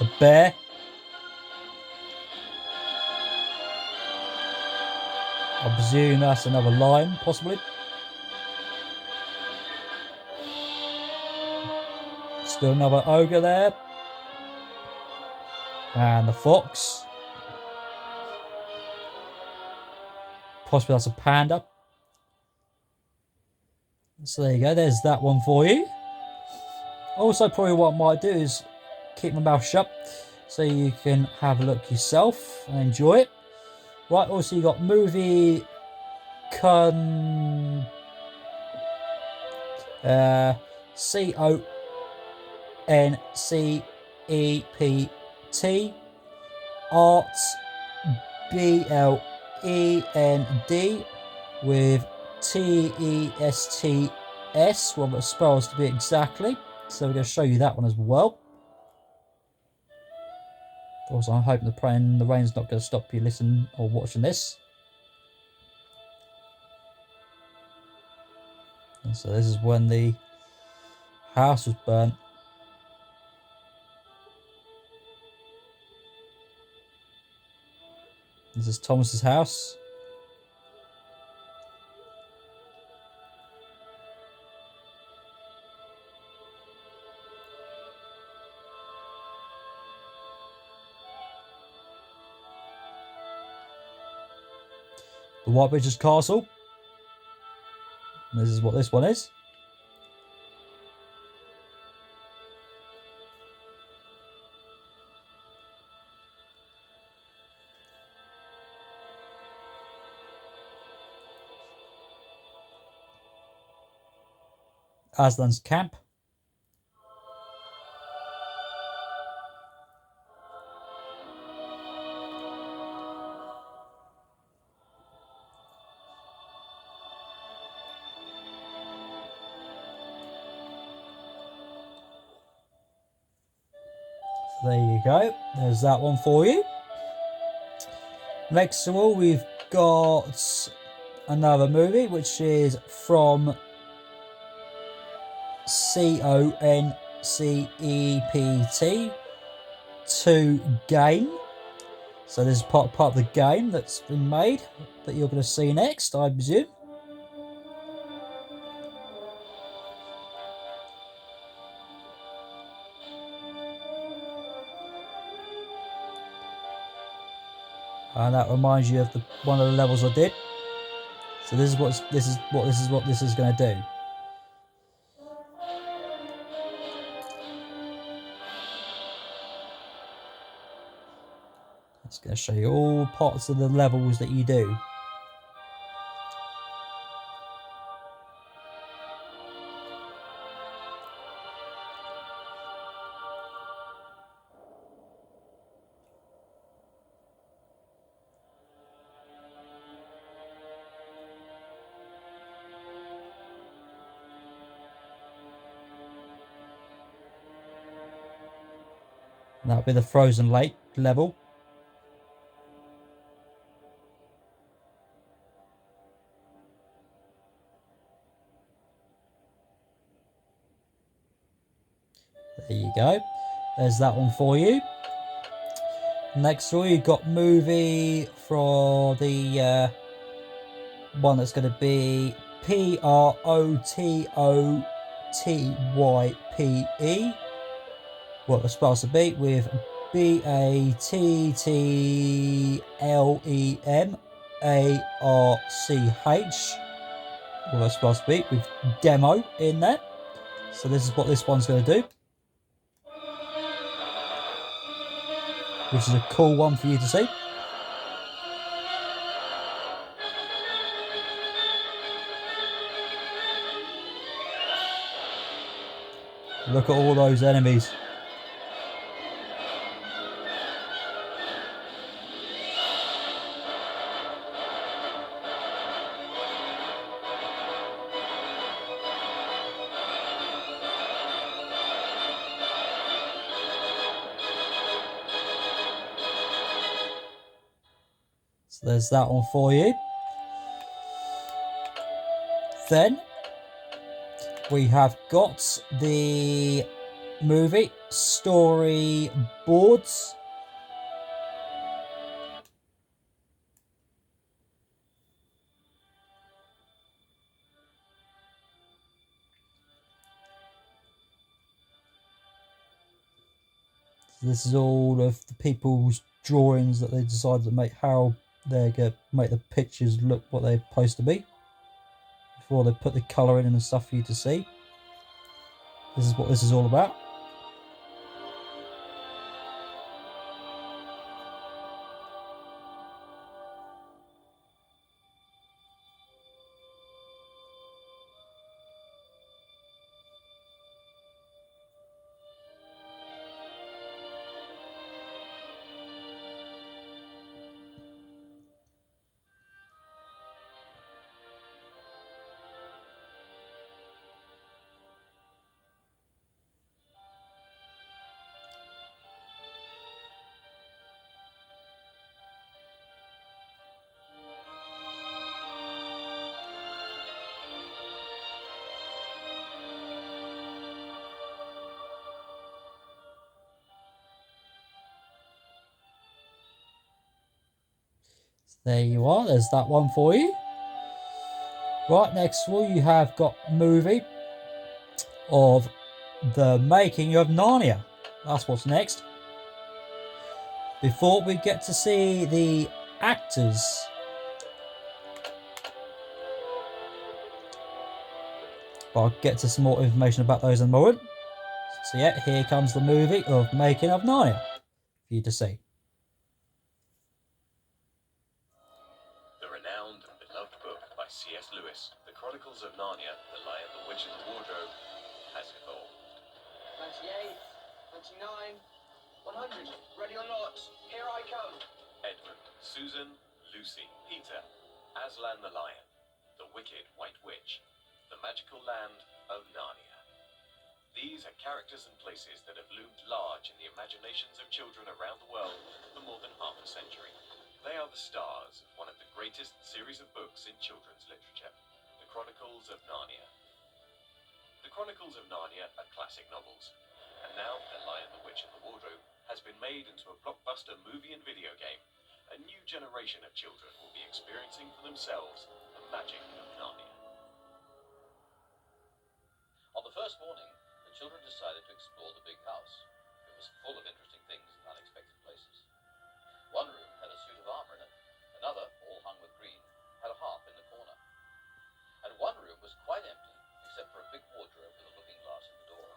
A bear. I presume that's another lion, possibly. Still another ogre there. And the fox. Possibly that's a panda. So there you go, there's that one for you. Also, probably what I might do is keep my mouth shut so you can have a look yourself and enjoy it. Right, also you got movie CONCEPT Arts BLEND with TESTS, well, it spells to be exactly. So we're going to show you that one as well. Also, I'm hoping the rain's not going to stop you listening or watching this. And so this is when the house was burnt. This is Thomas's house. The White Bridges Castle. And this is what this one is. Aslan's Camp. There you go. There's that one for you. Next of all, we've got another movie, which is from Concept to Game. So this is part of the game that's been made that you're going to see next, I presume. And that reminds you of one of the levels I did. So this is what this is going to do. It's going to show you all parts of the levels that you do. And that'll be the Frozen Lake level. There you go. There's that one for you. Next of all, you've got movie for the one that's going to be Prototype. What it's supposed to be with Battlemarch. What it's supposed to be with demo in there. So this is what this one's going to do. Which is a cool one for you to see. Look at all those enemies. So there's that one for you. Then we have got the movie storyboards. So this is all of the people's drawings that they decided to make, how they're going to make the pictures look what they're supposed to be before they put the colour in and stuff for you to see. This is what this is all about. There you are, there's that one for you. Right, next of all, you have got movie of the making of Narnia. That's what's next. Before we get to see the actors, I'll get to some more information about those in a moment. So yeah, here comes the movie of making of Narnia for you to see. By C.S. Lewis, The Chronicles of Narnia, The Lion, the Witch and the Wardrobe, has evolved. 98, 99, 100. Ready or not, here I come. Edmund, Susan, Lucy, Peter, Aslan the Lion, The Wicked White Witch, The Magical Land of Narnia. These are characters and places that have loomed large in the imaginations of children around the world for more than half a century. They are the stars of one of the greatest series of books in children's literature, The Chronicles of Narnia. The Chronicles of Narnia are classic novels, and now The Lion, the Witch and the Wardrobe has been made into a blockbuster movie and video game. A new generation of children will be experiencing for themselves the magic of Narnia. On the first morning, the children decided to explore the big house. It was full of interesting things and unexpected places. One room had a suit of armor in it. Another, all hung with green, had a harp in the corner. And one room was quite empty, except for a big wardrobe with a looking glass in the door.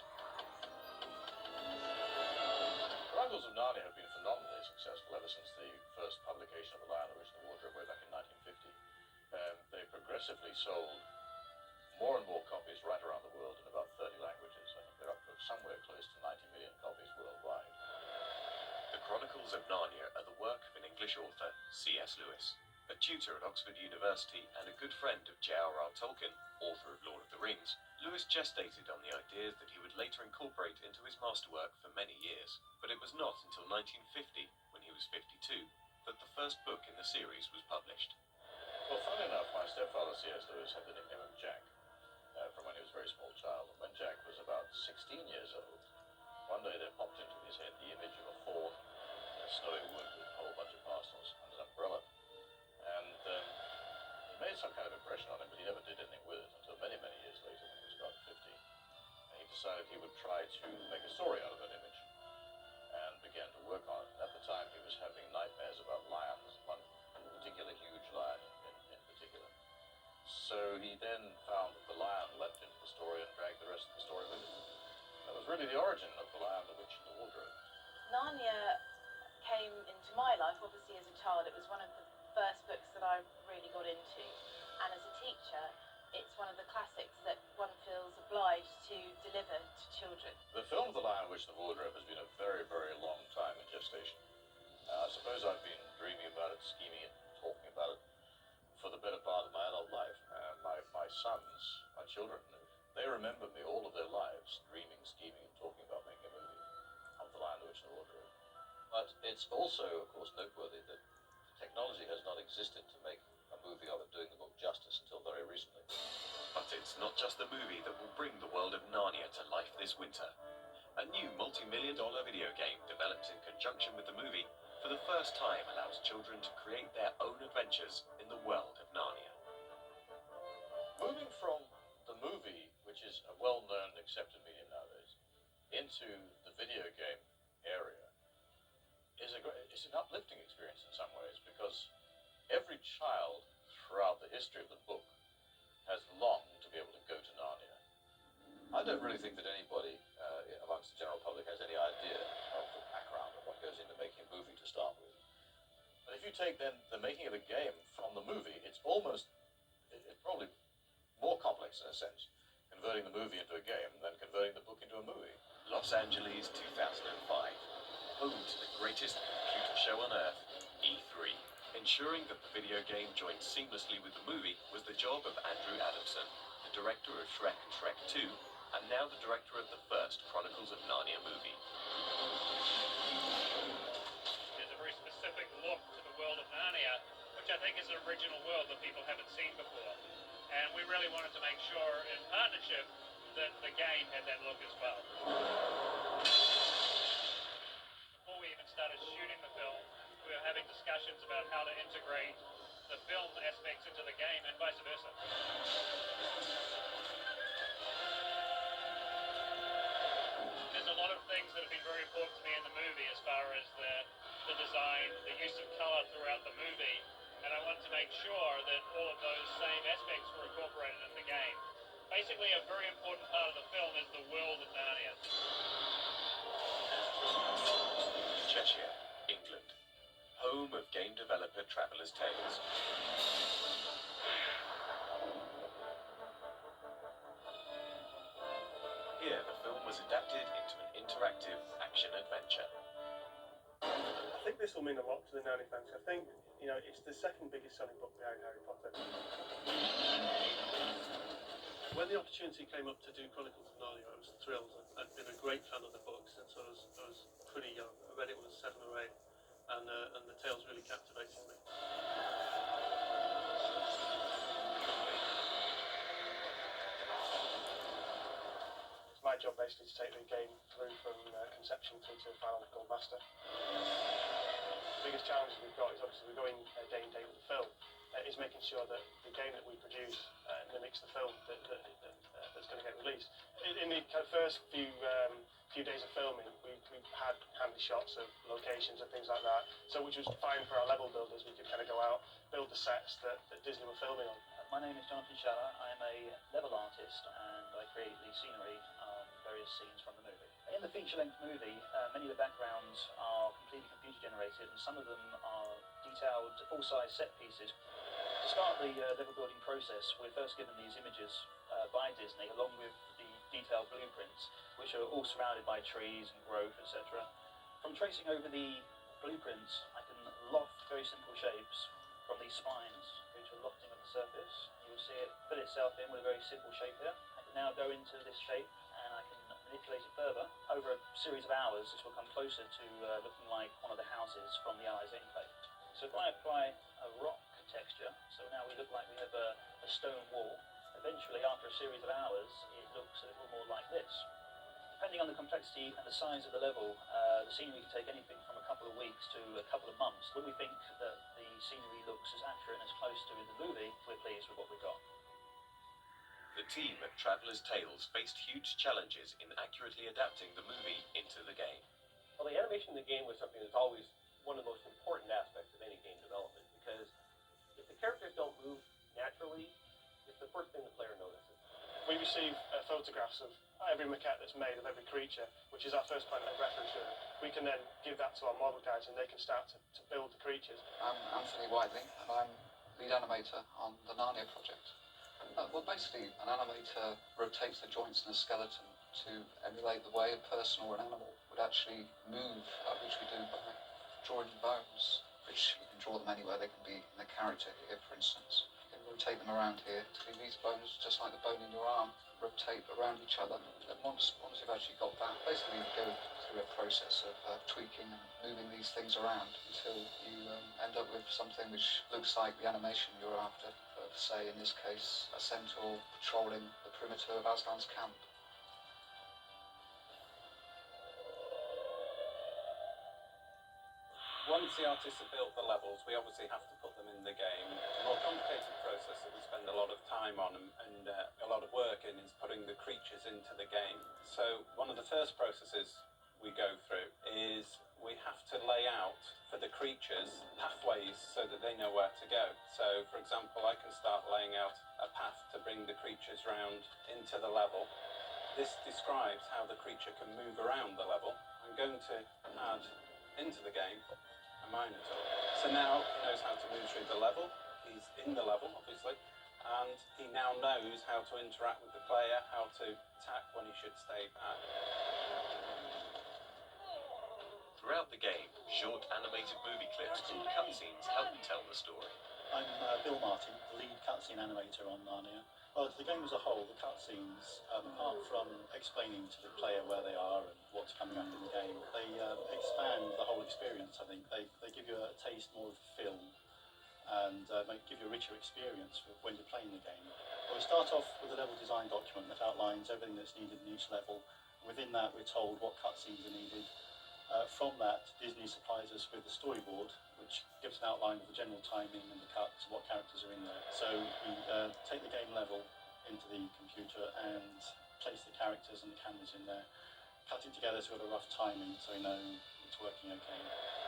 Chronicles of Narnia have been phenomenally successful ever since the first publication of The Lion, the Witch and the Wardrobe way back in 1950. They progressively sold more and more copies right around the world in about 30 languages. I think they're up to somewhere close to 90 million copies worldwide. The Chronicles of Narnia are the work of an English author, C.S. Lewis. A tutor at Oxford University and a good friend of J.R.R. Tolkien, author of Lord of the Rings, Lewis gestated on the ideas that he would later incorporate into his masterwork for many years. But it was not until 1950, when he was 52, that the first book in the series was published. Well, funnily enough, my stepfather, C.S. Lewis, had the nickname of Jack from when he was a very small child. And when Jack was about 16 years old, one day there popped into his head the image of a fawn in a snowy wood with a whole bunch of parcels and an umbrella. And it made some kind of impression on him, but he never did anything with it until many, many years later when he was about 50. And he decided he would try to make a story out of that image and began to work on it. And at the time he was having nightmares about lions, one particular huge lion in particular. So he then found that the lion leapt into the story and dragged the rest of the story with it. That was really the origin of The Lion, the Witch and the Wardrobe. Narnia came into my life, obviously, as a child. It was one of the first books that I really got into. And as a teacher, it's one of the classics that one feels obliged to deliver to children. The film The Lion, the Witch and the Wardrobe has been a very, very long time in gestation. I suppose I've been dreaming about it, scheming it, talking about it for the better part of my adult life. My sons, my children, they remember me all of their lives dreaming, scheming, and talking about making a movie of The Lion, the Witch and the Wardrobe. But it's also, of course, noteworthy that technology has not existed to make a movie of it doing the book justice until very recently. But it's not just the movie that will bring the world of Narnia to life this winter. A new multi-million-dollar video game developed in conjunction with the movie for the first time allows children to create their own adventures in the world of Narnia. Moving from the movie, which is a well-known, accepted medium nowadays, into the video game area it's an uplifting experience in some ways, because every child throughout the history of the book has longed to be able to go to Narnia. I don't really think that anybody amongst the general public has any idea of the background of what goes into making a movie to start with. But if you take then the making of a game from the movie, it's probably more complex in a sense, converting the movie into a game than converting the book into a movie. Los Angeles 2005. Home to the greatest computer show on earth, E3. Ensuring that the video game joined seamlessly with the movie was the job of Andrew Adamson, the director of Shrek and Shrek 2, and now the director of the first Chronicles of Narnia movie. There's a very specific look to the world of Narnia, which I think is an original world that people haven't seen before. And we really wanted to make sure, in partnership, that the game had that look as well. Before we even started shooting the film, we were having discussions about how to integrate the film aspects into the game and vice versa. There's a lot of things that have been very important to me in the movie as far as the design, the use of color throughout the movie, and I wanted to make sure that all of those same aspects were incorporated in the game. Basically, a very important part of the film is the world of Narnia. Cheshire, England. Home of game developer Traveller's Tales. Here, the film was adapted into an interactive action-adventure. I think this will mean a lot to the Narnia fans. I think, it's the second biggest selling book behind Harry Potter. When when the opportunity came up to do Chronicles of Narnia, I was thrilled. I'd been a great fan of the book since I was pretty young. I read it when I was 7 or 8, and the tales really captivated me. It's my job basically to take the game through from conception through to final gold master. The biggest challenge we've got is obviously we're going day and day with the film. Is making sure that the game that we produce mimics the film that's going to get released. In the kind of first few days of filming, we had handy shots of locations and things like that, so which was fine for our level builders. We could kind of go out, build the sets that Disney were filming on. My name is Jonathan Shaller. I'm a level artist and I create the scenery on various scenes from the movie. In the feature-length movie, many of the backgrounds are completely computer generated and some of them are detailed full-size set pieces. To start the level building process, we're first given these images by Disney along with the detailed blueprints, which are all surrounded by trees and growth, etc. From tracing over the blueprints, I can loft very simple shapes from these spines through to a lofting of the surface. You will see it fill itself in with a very simple shape here. I can now go into this shape and I can manipulate it further. Over a series of hours, this will come closer to looking like one of the houses from the Allies enclave. So if I apply a rock texture, so now we look like we have a stone wall. Eventually, after a series of hours, it looks a little more like this. Depending on the complexity and the size of the level, the scenery can take anything from a couple of weeks to a couple of months. When we think that the scenery looks as accurate and as close to the movie, we're pleased with what we've got. The team at Traveller's Tales faced huge challenges in accurately adapting the movie into the game. Well, the animation in the game was something that's always one of the most important aspects of any game development, because if the characters don't move naturally, it's the first thing the player notices. We receive photographs of every maquette that's made of every creature, which is our first point of reference. We can then give that to our model guys and they can start to build the creatures. I'm Anthony Whiteley and I'm lead animator on the Narnia project. Well, basically, an animator rotates the joints in a skeleton to emulate the way a person or an animal would actually move, which we do by drawing bones, which you can draw them anywhere. They can be in a character here, for instance. You can rotate them around here. These bones, just like the bone in your arm, rotate around each other. And once you've actually got that, basically you go through a process of tweaking and moving these things around until you end up with something which looks like the animation you're after. Say, in this case, a centaur patrolling the perimeter of Aslan's camp. Once the artists have built the levels, we obviously have to put them in the game. A more complicated process that we spend a lot of time on and a lot of work in is putting the creatures into the game. So one of the first processes we go through is we have to lay out for the creatures pathways so that they know where to go. So, for example, I can start laying out a path to bring the creatures round into the level. This describes how the creature can move around the level. I'm going to add into the game a Minotaur. So now he knows how to move through the level. He's in the level, obviously, and he now knows how to interact with the player, how to attack when he should stay back. Throughout the game, short animated movie clips called cutscenes help tell the story. I'm Bill Martin, the lead cutscene animator on Narnia. Well, to the game as a whole, the cutscenes, apart from explaining to the player where they are and what's coming up in the game, they expand the whole experience, I think. They give you a taste more of the film and give you a richer experience when you're playing the game. Well, we start off with a level design document that outlines everything that's needed in each level. Within that, we're told what cutscenes are needed. From that, Disney supplies us with a storyboard, which gives an outline of the general timing and the cuts and what characters are in there. So we take the game level into the computer and place the characters and the cameras in there, cut it together so we've got a rough timing so we know it's working okay.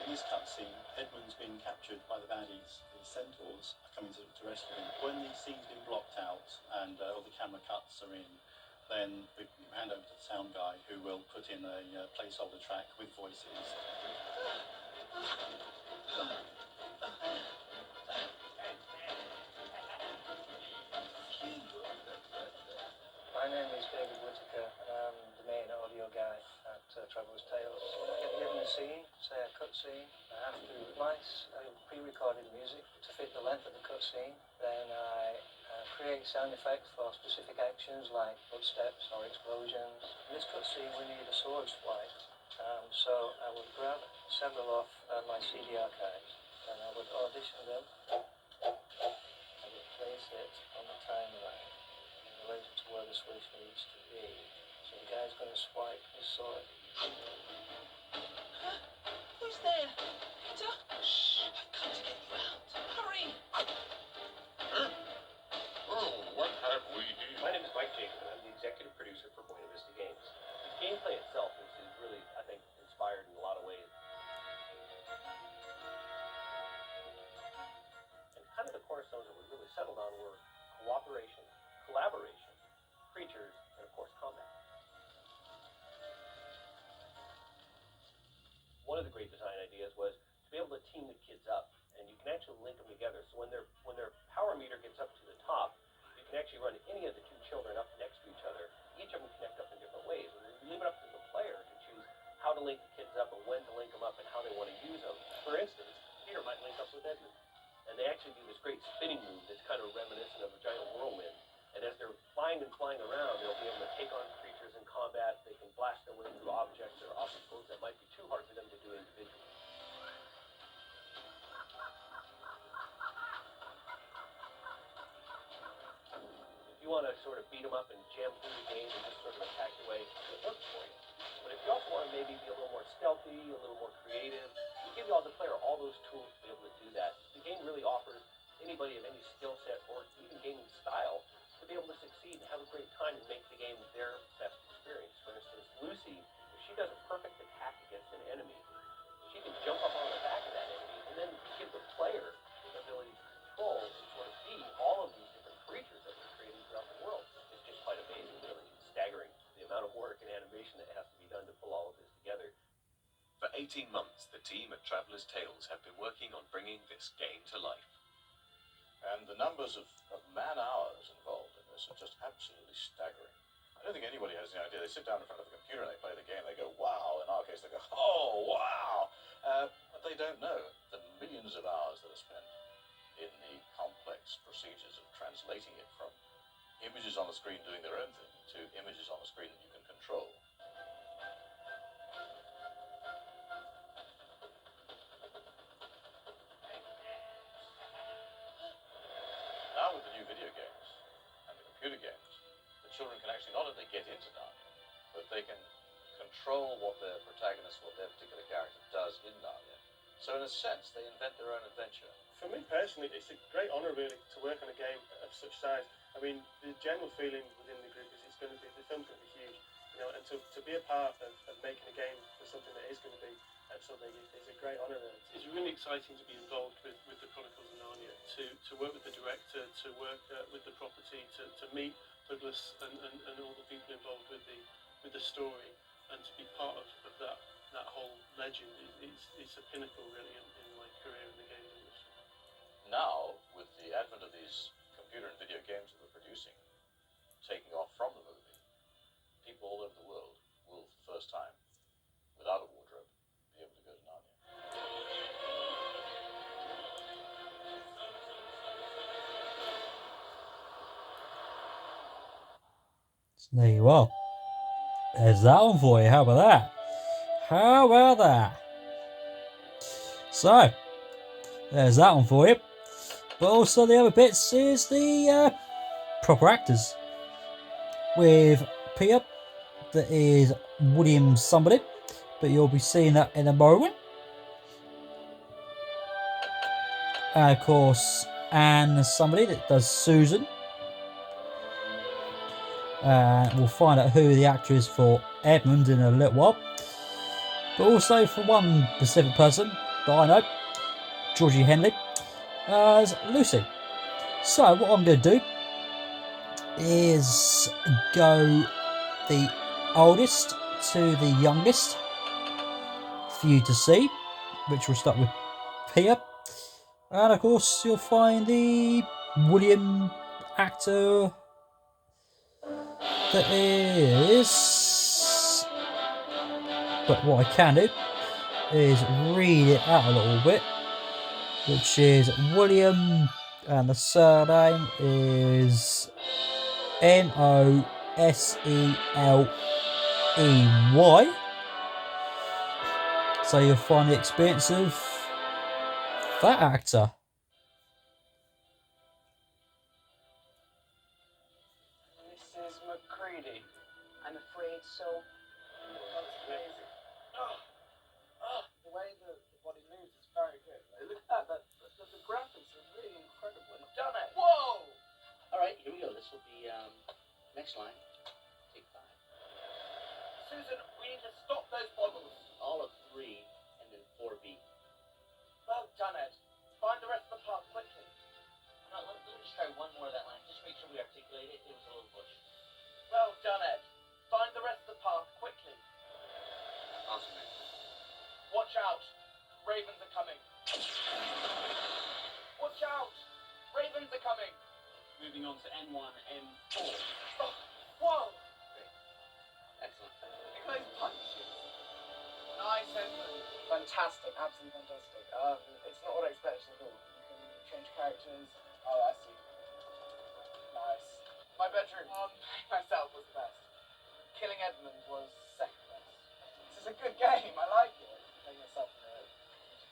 In this cutscene, Edmund's being captured by the baddies. The centaurs are coming to rescue him. When the scene's been blocked out and all the camera cuts are in, then we hand over to the sound guy who will put in a placeholder track with voices. My name is David Whittaker and I'm the main audio guy at Traveller's Tales. I get given a scene, say a cutscene. I have to splice pre-recorded music to fit the length of the cutscene. Then I create create sound effects for specific actions like footsteps or explosions. In this cutscene we need a sword swipe, so I would grab several off my CD archives and I would audition them. I would place it on the timeline in relation to where the switch needs to be. So the guy's going to swipe his sword. Who's there? Peter? Shh! I've come to get you out. Hurry! Oh, what have we here? My name is Mike Jacob, and I'm the executive producer for Buena Vista Games. The gameplay itself is really, I think, inspired in a lot of ways. And kind of the cornerstones that we really settled on were cooperation, collaboration, creatures, and of course combat. One of the great design ideas was to be able to team the kids up, and you can actually link them together. So when their power meter gets up to the top, you can actually run any of the two children up next to each other. Each of them connect up in different ways, and you leave it up to the player to choose how to link the kids up and when to link them up and how they want to use them. For instance, Peter might link up with Edmund, and they actually do this great spinning move that's kind of reminiscent of a giant whirlwind. And as they're flying around, they'll be able to take on creatures in combat. They can blast their way through objects or obstacles that might be too hard for them to do individually. If you want to sort of beat them up and jam through the game and just sort of attack your way, it works for you. But if you also want to maybe be a little more stealthy, a little more creative, we give you all the player all those tools to be able to do that. The game really offers anybody of any skill set or even gaming style to be able to succeed and have a great time and make the game their best experience. For instance, Lucy, if she does a perfect attack against an enemy, she can jump up on the back of that enemy and then give the player the ability to control and sort of be all of these different creatures that we're creating throughout the world. It's just quite amazing, really. It's staggering, the amount of work and animation that has to be done to pull all of this together. For 18 months, the team at Traveller's Tales have been working on bringing this game to life. And the numbers of man-hours involved in this are just absolutely staggering. I don't think anybody has any idea. They sit down in front of a computer and they play the game, they go, wow. In our case, they go, oh, wow. But they don't know the millions of hours that are spent in the complex procedures of translating it from images on the screen doing their own thing to images on the screen that you can control. Now with the new video games and the computer games, the children can actually not only get into Narnia, but they can control what their protagonist, what their particular character does in Narnia. So in a sense, they invent their own adventure. For me personally, it's a great honour really to work on a game of such size. I mean, the general feeling within the group is the film's going to be huge, you know, and to be a part of making a game for something that is going to be so big is a great honour. It's really exciting to be involved with the Chronicles of Narnia, to work with the director, to work with the property, to meet Douglas and all the people involved with the story, and to be part of that whole legend. It's a pinnacle really in my career in the games industry. Now, with the advent of these computer and video games that we're producing, taking off from the movie, people all over the world will, for the first time, without a wardrobe, be able to go to Narnia. So there you are. There's that one for you. How about that? How about that? So, there's that one for you. But also the other bits is the proper actors. With Peter, that is William somebody, but you'll be seeing that in a moment. And of course, Anne somebody that does Susan. We'll find out who the actor is for Edmund in a little while. But also for one specific person that I know, Georgie Henley, as Lucy. So what I'm going to do is go the oldest to the youngest for you to see, which will start with Peter. And of course you'll find the William actor that is, but what I can do is read it out a little bit, which is William and the surname is Noseley. So you'll find the experience of that actor. Mrs. McCready. I'm afraid so. That's amazing. The way the body moves is very good. Look at that. The graphics are really incredible. You've done it. Whoa! Alright, here we go. This will be, next line. Take 5. Susan, we need to stop those bottles. All of 3, and then 4B. Well done, Ed. Find the rest of the part quickly. Let me just try one more of that line. Just make sure we articulate it. It was a little bush. Well done, Ed. Find the rest of the path quickly. Awesome, man. Watch out. Ravens are coming. Watch out. Ravens are coming. Moving on to N1, N4. Oh, whoa. Excellent. Look at those punches. Nice, Edmund. Fantastic. Absolutely fantastic. It's not what I expected at all. You can change characters. Oh, I see. Nice. My bedroom. Myself was the best. Killing Edmund was second best. This is a good game. I like it. Playing yourself in a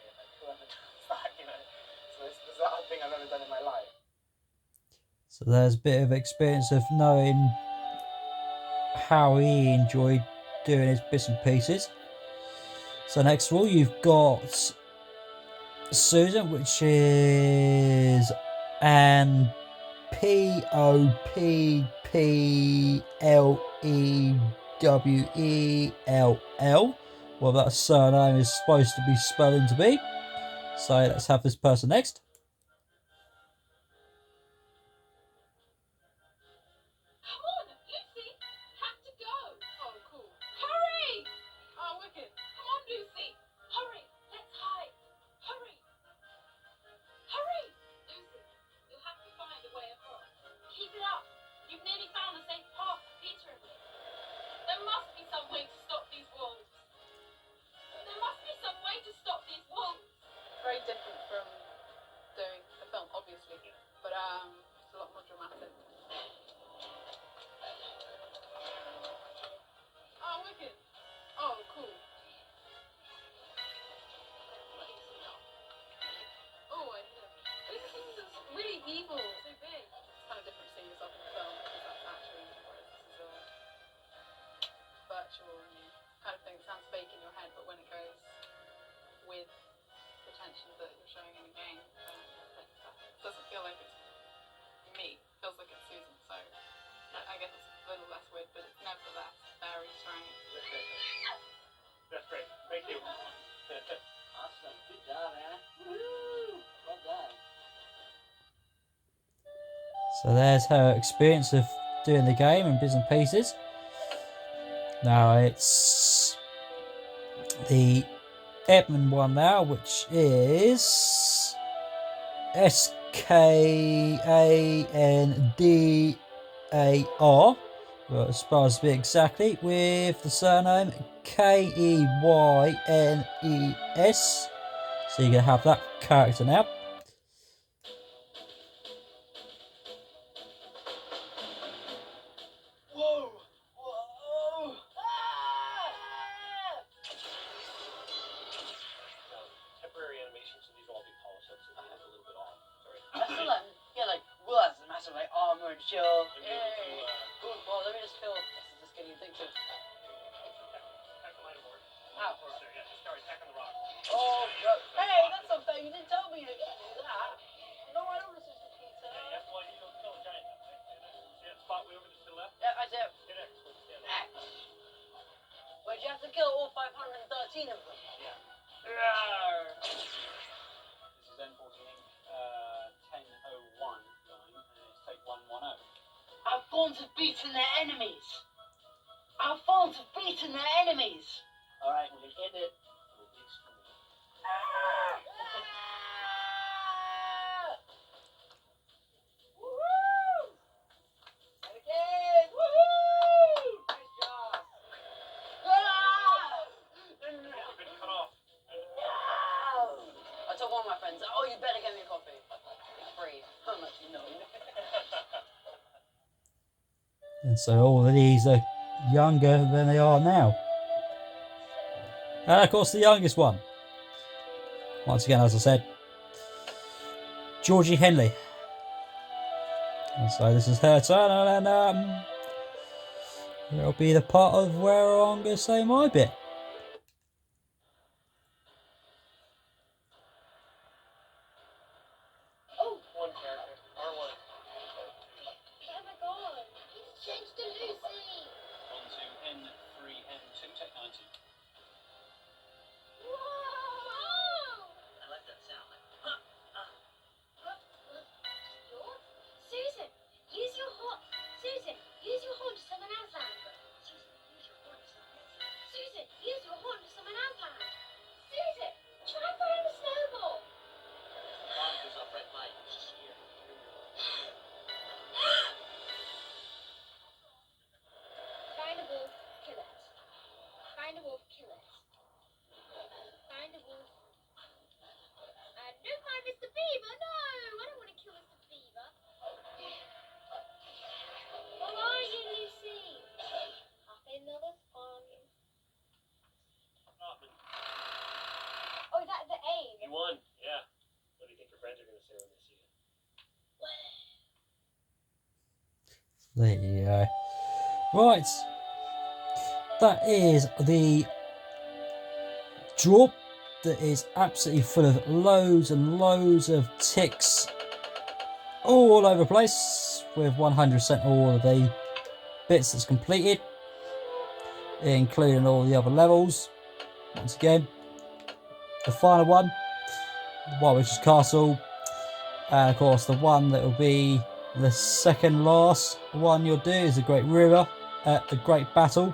game, like whoever does that, you know. So this is the hardest thing I've ever done in my life. So there's a bit of experience of knowing how he enjoyed doing his bits and pieces. So next of all, you've got Susan, which is an Poppwell. Well, that surname is supposed to be spelling to be. So let's have this person next. Come on, Lucy! Have to go! Oh, cool. Hurry! Oh, wicked. Come on, Lucy! Hurry! Let's hide! Hurry! Hurry! Lucy, you'll have to find a way across. Keep it up! You've nearly found a safe path for Peter and me. There must be some way to stop these wolves. There must be some way to stop these wolves. Very different from doing the film, obviously, but it's a lot more dramatic. Oh, wicked. Oh, cool. Oh, I did it. This is really evil. So big. It's kind of different seeing yourself in the film because that's actually, whereas this is all virtual and you kind of think it sounds fake in your head, but when it goes with the tension that you're showing in the game, it doesn't feel like it's me. It feels like it's Susan. So I guess it's a little less weird, but it's nevertheless very strange. That's great. Thank you. Awesome. Good job, Anna. Woo! Well done. So there's her experience of doing the game and bits and pieces. Now it's the Edmund one now, which is Skandar. Well, as far as to be exactly, with the surname Keynes. So you're going to have that character now. Whoa! Whoa! Temporary animation, so these will all be polished up, so they look a little bit off. Sorry. Excellent. Yeah, like, well, that's a massive, like, armor and shield. And be able to, Cool. Well, let me just feel. This is just getting addictive. tack the line board. Ow. There, yeah, just start tack on the rock. Oh, God. Hey, that's not fair. You didn't tell me to do that. No, I don't listen to Peter. Yeah, you have to, you don't kill a giant that way. See that spot way over to the left? Yeah, I do. Hit X when you stand there. But you have to kill all 513 of them. Yeah. This is N14, 10:01 line, and it's take 110. Alphonse have beaten their enemies. Alphonse have beaten their enemies. All right, we're gonna end it with a big scream. Woo! And again! Woohoo! Nice job! You've been cut off. I told one of my friends, oh, you better get me a coffee. It's free. And so all of these are younger than they are now. And of course the youngest one, once again, as I said, Georgie Henley. And so this is her turn, and it'll be the part of where I'm going to say my bit. Oh, one character. R1. Oh my god. He's changed to Lucy. On to N3N2 Tech 90. Whoa! I like that sound. Yours? Susan, use your horn. Susan, use your horn to summon Aslan. Susan, use your horn to summon Aslan. Susan, try throwing a snowball. Mom goes off red light. She's here. Find a wolf, kill it. Find a wolf, kill it. Find a wolf. Don't find Mr. Beaver, no! I don't want to kill Mr. Beaver. Where are you, Lucy? Up in another farm. Oh, is that the aim? You won, yeah. What do you think your friends are going to say when they see you? There you go. Right. That is the draw that is absolutely full of loads and loads of ticks all over the place, with 100% all of the bits that's completed, including all the other levels. Once again, the final one, which is Castle, and of course the one that will be the second last one you'll do is the Great River at the Great Battle,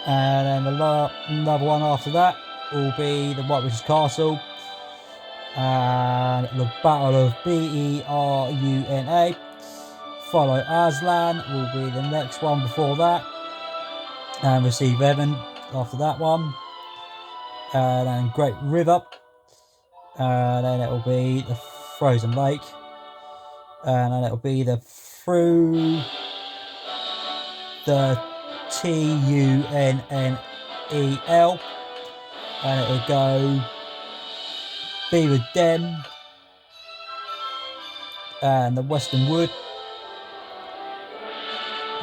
and then another one after that will be the Whitewich's Castle, and the Battle of Beruna. Follow Aslan will be the next one before that, and Receive Evan after that one, and then Great River, and then it will be the Frozen Lake, and then it will be the Through the Tunnel, and it will go Beaver Den, and the Western Wood,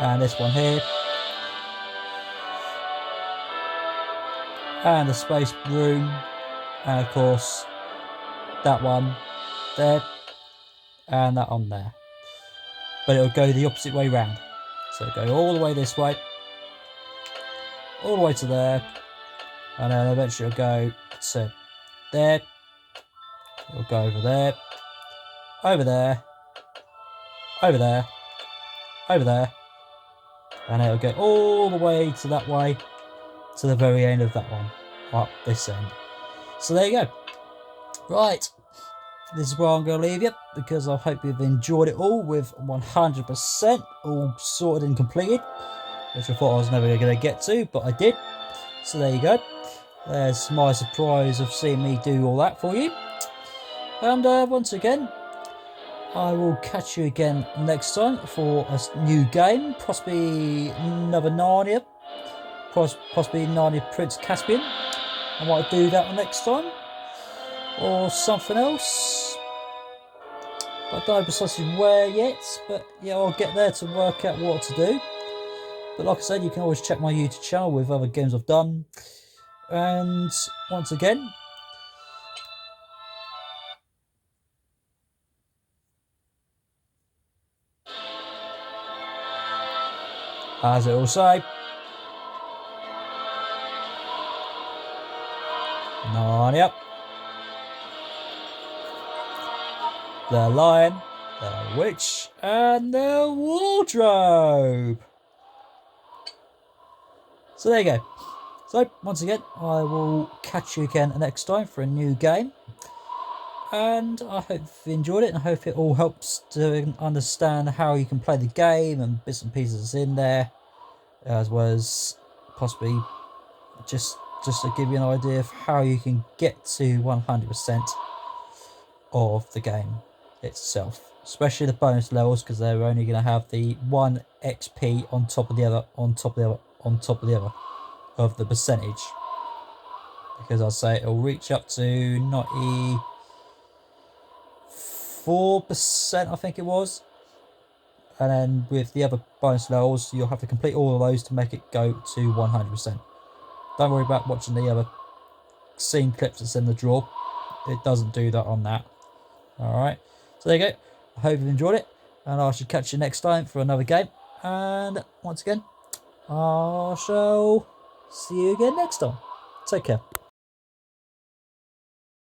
and this one here, and the Space Room, and of course that one there, and that on there. But it'll go the opposite way round. So it'll go all the way this way, all the way to there, and then eventually it'll go to there, it'll go over there, over there, over there, over there, and it'll go all the way to that way, to the very end of that one, up this end. So there you go. Right, this is where I'm going to leave you, because I hope you've enjoyed it all with 100% all sorted and completed, which I thought I was never going to get to, but I did. So there you go. There's my surprise of seeing me do all that for you. And once again, I will catch you again next time for a new game, possibly another Narnia, possibly Narnia Prince Caspian. I might do that one next time, or something else. I don't know precisely where yet, but yeah, I'll get there to work out what to do. But like I said, you can always check my YouTube channel with other games I've done. And once again, as it will say, Narnia, the Lion, the Witch, and the Wardrobe. So there you go. So once again, I will catch you again next time for a new game. And I hope you enjoyed it, and I hope it all helps to understand how you can play the game and bits and pieces in there, as well as possibly just to give you an idea of how you can get to 100% of the game itself. especially the bonus levels, because they're only going to have the 1 XP on top of the other, on top of the other, on top of the other, of the percentage. Because I'd say it'll reach up to 94%, I think it was. And then with the other bonus levels, you'll have to complete all of those to make it go to 100%. Don't worry about watching the other scene clips that's in the drawer. It doesn't do that on that. Alright, so there you go. I hope you've enjoyed it, and I shall catch you next time for another game. And once again, I shall see you again next time. Take care.